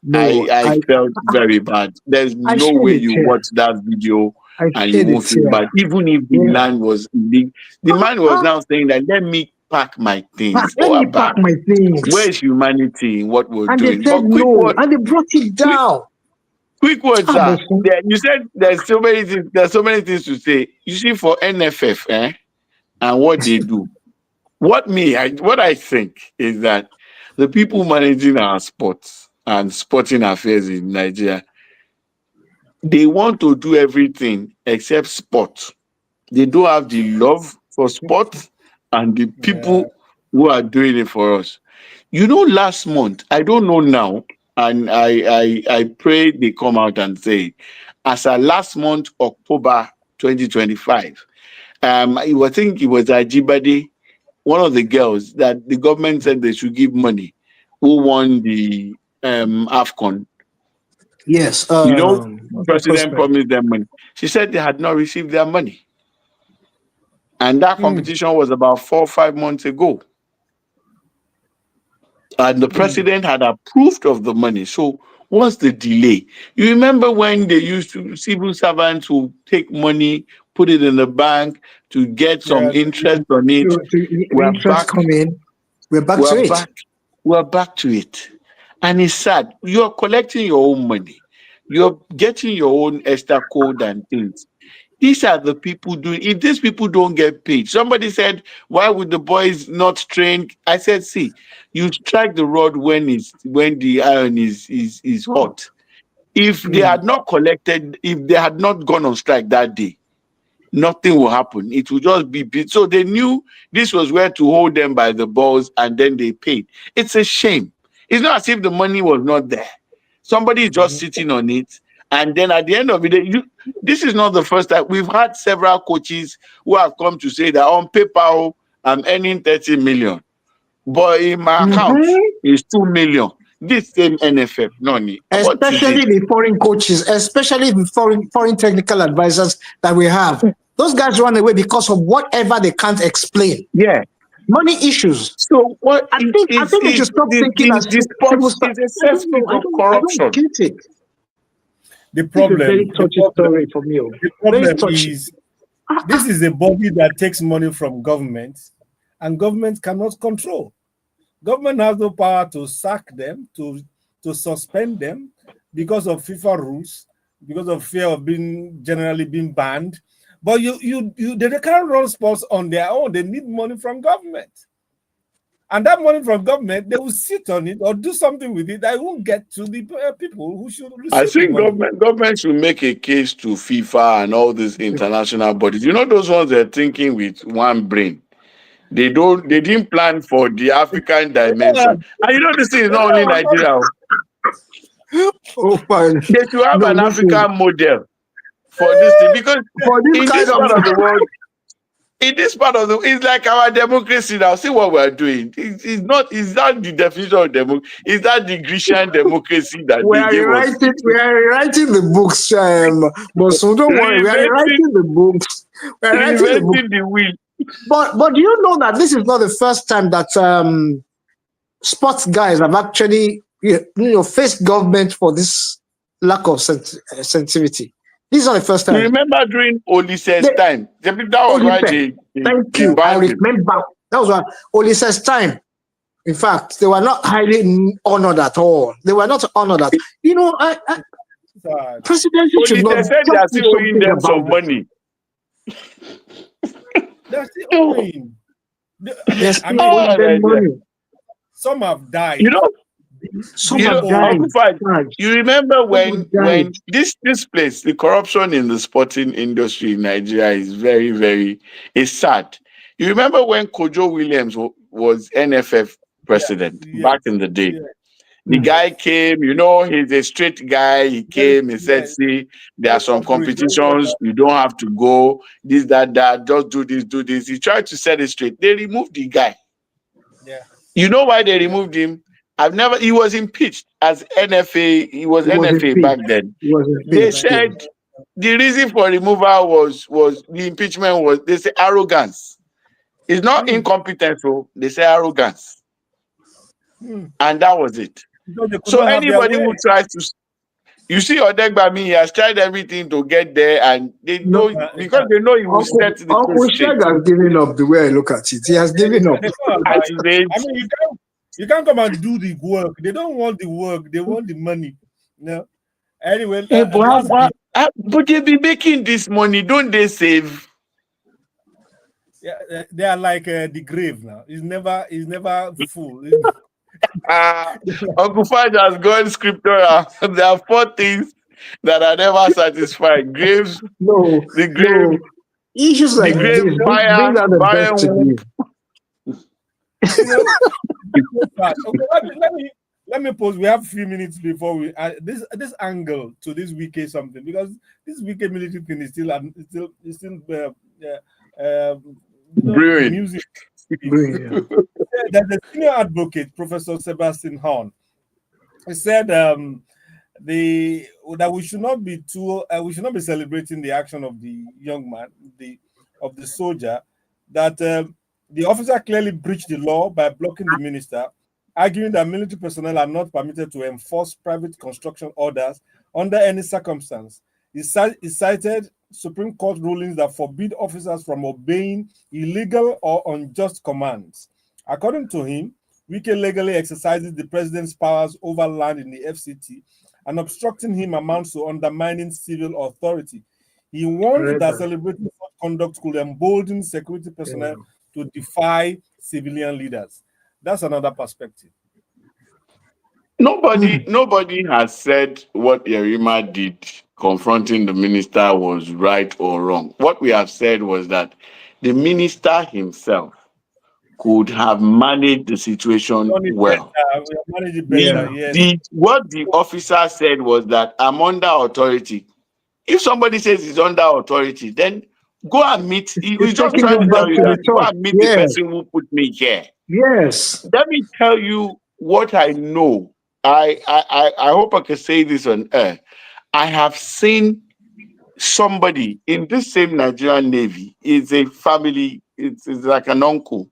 No, I felt very bad. There's I no shed way a you tear. watch that video I and you shed a won't feel tear. bad. Even if the Yeah. land was big, the man was now saying that let me pack my things. Let Oh, me pack Abba, my things. where's humanity in what we're And they doing? said But quick no, word, and they brought it quick, down. quick words, Ah, sir. Bosun. You said there's so many things. There's so many things to say. You see, for NFF, and what they do. What I think is that the people managing our sports and sporting affairs in Nigeria, they want to do everything except sport. They don't have the love for sport and the Yeah. people who are doing it for us. You know, last month, I don't know now, and I pray they come out and say, as a last month, October 2025, I think it was Ajibade, one of the girls that the government said they should give money, who won the AFCON. Yes. You know, What's her first president name? promised them money. She said they had not received their money. And that competition was about 4 or 5 months ago. And the president had approved of the money. So what's the delay? You remember when they used to, civil servants who take money, put it in the bank to get some Yeah. interest on it? The We're interest back, come in. We're back we're to it. back, we're back to it. And it's sad. You're collecting your own money. You're getting your own extra code and things. These are the people doing. If these people don't get paid, somebody said, "Why would the boys not train?" I said, "See, you strike the rod when the iron is hot. If they had not collected, if they had not gone on strike that day, nothing will happen. It will just be beat." So they knew this was where to hold them by the balls, and then they paid. It's a shame. It's not as if the money was not there. Somebody is just sitting on it, and then at the end of the day, this is not the first time. We've had several coaches who have come to say that on paper, oh, I'm earning 30 million, but in my account Mhm. is 2 million. This same NFF, noni. What is Especially it? the foreign coaches, especially the foreign technical advisors that we have. Those guys run away because of whatever they can't explain. Yeah. Money issues. So what I think we should stop thinking as the civil sports staff. is a I don't know. cesspit of I don't corruption. get it. The It's a very problem, the touchy problem, story for me. the Very problem touchy. is this is a body that takes money from government, and government cannot control. Government has no power to sack them, to suspend them because of FIFA rules, because of fear of being generally being banned. But they can't run sports on their own. They need money from government. And that money from government, they will sit on it or do something with it that won't get to the people who should I receive the think money. government should make a case to FIFA and all these international bodies. You know those ones they're thinking with one brain. They didn't plan for the African dimension. And you know this thing is not only Nigeria. Oh, fine. They should have No, an listen. African model for this thing because For this in kind this of part of the world, it's like our democracy now. See what we're doing. It's not the definition of democracy. It's that the Grecian democracy that we they are gave us. rewriting the books, Bosun, don't worry, we are Reinventing, rewriting the books. We are writing the book. reinventing the wheel. But do you know that this is not the first time that sports guys have actually faced government for this lack of sensitivity. This is not the first You time. remember during Olise's They, time? That was why Olipe, they thank you. I banned him. remember that was Olise's time. In fact, they were not highly honored at all. They were not honored at. Presidency should not Olise said they are just do still owing something them about some it. money. They're still owing. They're still I owing mean, them money. some have died. You know, Some have died. Uncle Fad, you remember when died. this place, the corruption in the sporting industry in Nigeria is very, very, it's sad. You remember when Kojo Williams was NFF president back in the day? Yeah. The guy came, he's a straight guy. He came, he said, see, there are some competitions, you don't have to go, this, that, just do this, do this. He tried to set it straight. They removed the guy. Yeah. You know why they removed him? He was impeached as NFA, he was NFA back then. He was They impeached. said the reason for removal was the impeachment was, they say, arrogance. It's not incompetence, so they say arrogance. And that was it. Because they could So not have their anybody way. who tries to, you see Odegbami, he has tried everything to get there, and they No, know, because they know he will set the Uncle case straight. Shag has given up the way I look at it. He has given up. They can't allow At you. his age, I mean, you can't come and do the work. They don't want the work. They want the money. No. Anyway, last bit. but they be making this money, don't they save? Yeah, they are like the grave now. It's never full. Uncle Faj has gone scriptural. There are 4 things that are never satisfied: graves, No, the grave, issues the like grave, this, fire, bring out the fire best in womb. you. You know, it's so sad. Okay, let me pause. We have a few minutes before we this angle to this weekend something, because this weekend military thing is still Brewing. music. Brilliant. There's a senior advocate, Professor Sebastian Horn. He said that we should not be celebrating the action of the young man, of the soldier, that the officer clearly breached the law by blocking the minister, arguing that military personnel are not permitted to enforce private construction orders under any circumstance. He cited Supreme Court rulings that forbid officers from obeying illegal or unjust commands. According to him, Wike legally exercises the president's powers over land in the FCT, and obstructing him amounts to undermining civil authority. He warned that celebrating such conduct could embolden security personnel to defy civilian leaders. That's another perspective. Nobody has said what Yerima did confronting the minister was right or wrong. What we have said was that the minister himself could have managed the situation well. We have managed it better, yes. What the officer said was that I'm under authority. If somebody says he's under authority, then go and meet. He's just trying to tell you that go and meet the person who put me here. Yes. Let me tell you what I know. I hope I can say this on air. I have seen somebody in this same Nigerian Navy. It's a family. It's like an uncle.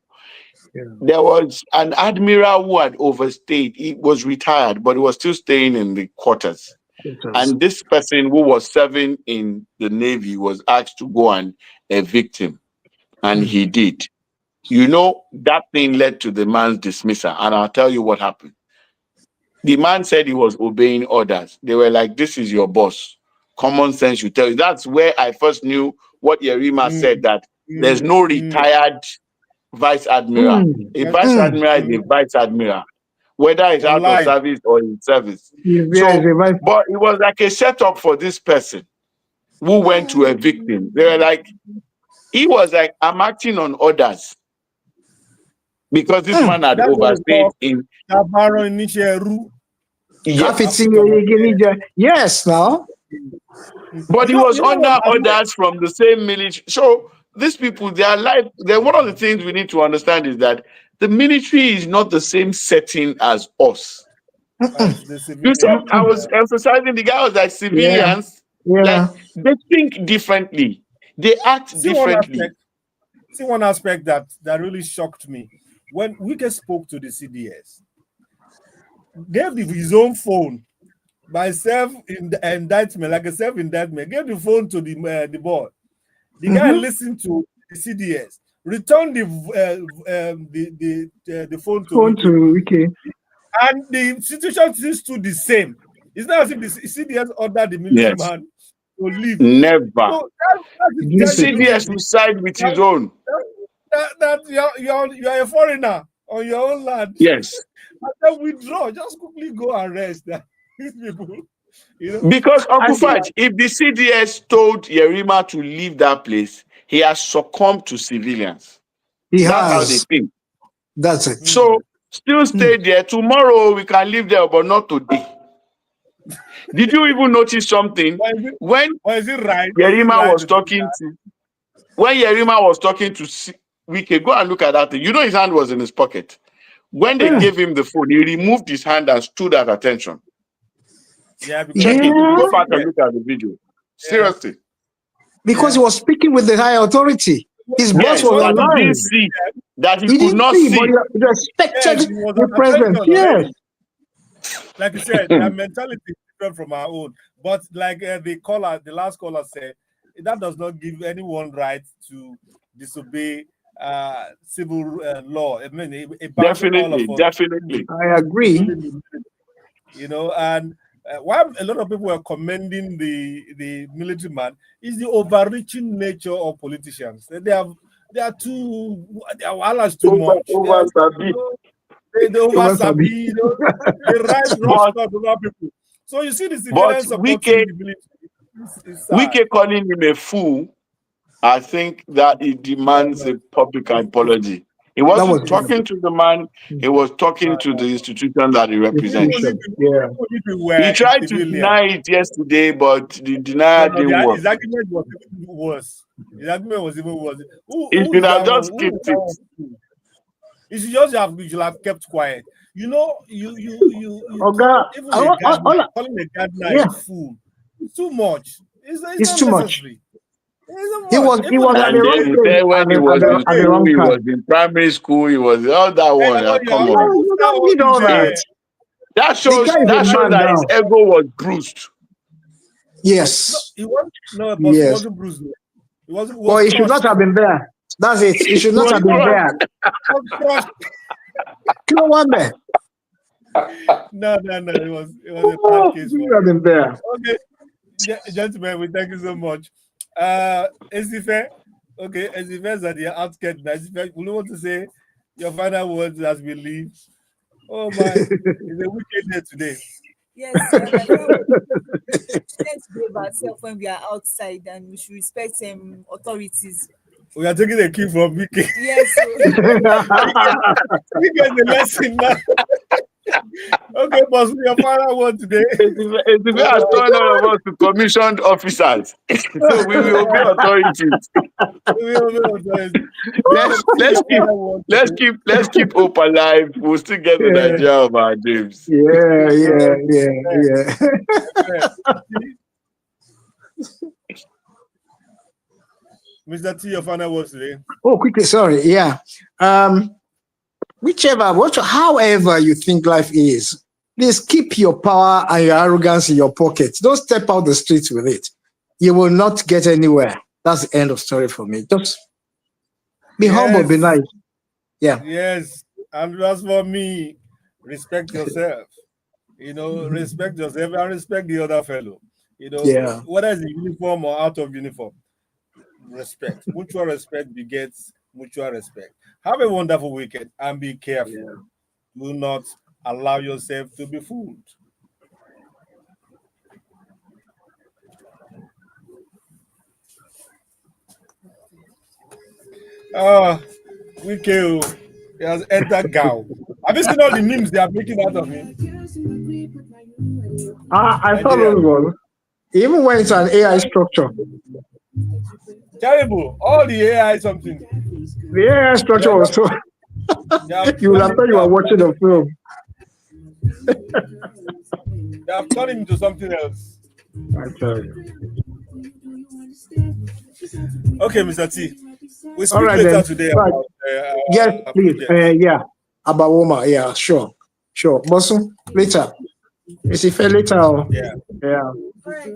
Yeah. There was an admiral who had overstayed. He was retired, but he was still staying in the quarters. And this person who was serving in the Navy was asked to go and evict him. And he did. You know, that thing led to the man's dismissal. And I'll tell you what happened. The man said he was obeying orders. They were like, this is your boss. Common sense should tell you. That's where I first knew what Yerima said, that there's no retired vice admiral. A vice admiral is a vice admiral, whether it's out of service or in service. But it was like a setup for this person who went to evict him. They were like, he was like, I'm acting on orders. Because this man had overstayed in. Yes, now. But he was under orders from the same military. So these people, their life, one of the things we need to understand is that the military is not the same setting as us. You saw, I was emphasizing, the guy was like civilians, like they think differently, they act differently. See one aspect that really shocked me. When Wike spoke to the CDS, gave his own phone by self-indictment, like a self-indictment, gave the phone to the board. The guy listened to the CDS, returned the phone to Wike. And the situation still stood the same. It's not as if the CDS ordered the military man to leave. Never. So the CDS will side with his own. That you're a foreigner on your own land. Yes. And then withdraw. Just quickly go and rest these people. You know? Because Uncle Faj, if the CDS told Yerima to leave that place, he has succumbed to civilians. That's how they think. That's it. So still stay there. Tomorrow we can live there, but not today. Did you even notice something? When Yerima was talking to Wike, go and look at that thing. You know his hand was in his pocket. When they gave him the phone, he removed his hand and stood at attention. Yeah, Check it. Go back and look at the video. Seriously. Because he was speaking with the high authority. His boss Yes, was that he online. didn't see, that he He could didn't not see, but see. he respected Yes, he was the an president. attention Yes. already. Like you said, their mentality is different from our own. But like the last caller said, that does not give anyone right to disobey civil law. I mean, it bounces all of Definitely. I agree. You know, and why a lot of people are commending the military man is the overreaching nature of politicians. They are too, their wahala is too much. Over Sabi. They over sabi, you know, they rise rush But, over people. So you see the but civilians supporting the military. It's sad. Wike calling him a fool, I think that it demands a public apology. He That wasn't was talking to the man, he was talking to the institution that he represents. Yeah. He tried to deny it yesterday, but the denial didn't work. His argument was even worse. His argument was even worse. He Who should is have that just one? skipped it. You should have kept quiet. You know, you Oga, call even a gardener, calling a gardener a fool. It's too much. It's not too much. necessary. It's He was at the wrong And then he said when he was in school, he was in primary school, he was all that one. Come on. You don't need all that. That shows The guy is a man that his now. ego was bruised. Yes. He wasn't bruised. He wasn't. Well, he should not have been there. That's it. He should not have been there. No wonder. No. It was a bad case. He should have been there. Okay, gentlemen, we thank you so much. Esife, okay, Esife is at the outskirts. Esife, we want to say your final words as we leave. Oh my, it's a wicked day today. Yes, I feel we tend to behave ourselves when we are outside, and we should respect authorities. We are taking a cue from Vicky. Yes. We get the lesson now. Okay, boss, your final word today. It's the way I told all of us to commissioned officers. So we will obey authorities. Let's keep hope alive. We'll still get the Nigeria of our dreams. Yeah. Mr. T, your final words today. Oh, quickly, sorry. Yeah. However you think life is, please keep your power and your arrogance in your pockets. Don't step out the streets with it. You will not get anywhere. That's the end of story for me. Just be humble, be nice. Yeah. Yes. And as for me, respect yourself. You know, respect yourself and respect the other fellow. You know, whether it's in uniform or out of uniform. Respect. Mutual respect begets mutual respect. Have a wonderful weekend and be careful. Yeah. Do not allow yourself to be fooled. Wike, he has entered Gao. Have you seen all the memes they are making out of him? I thought it was. He even went to an AI structure. Terrible. All the AI something. The AI structure was so. You will have thought you were watching a film. They have turned him into something else. I tell you. Okay, Mr. T. We'll speak later then. Today about yes, please. About Woma. Yeah, sure. Bosun, later. Is it fair later? Yeah. All right.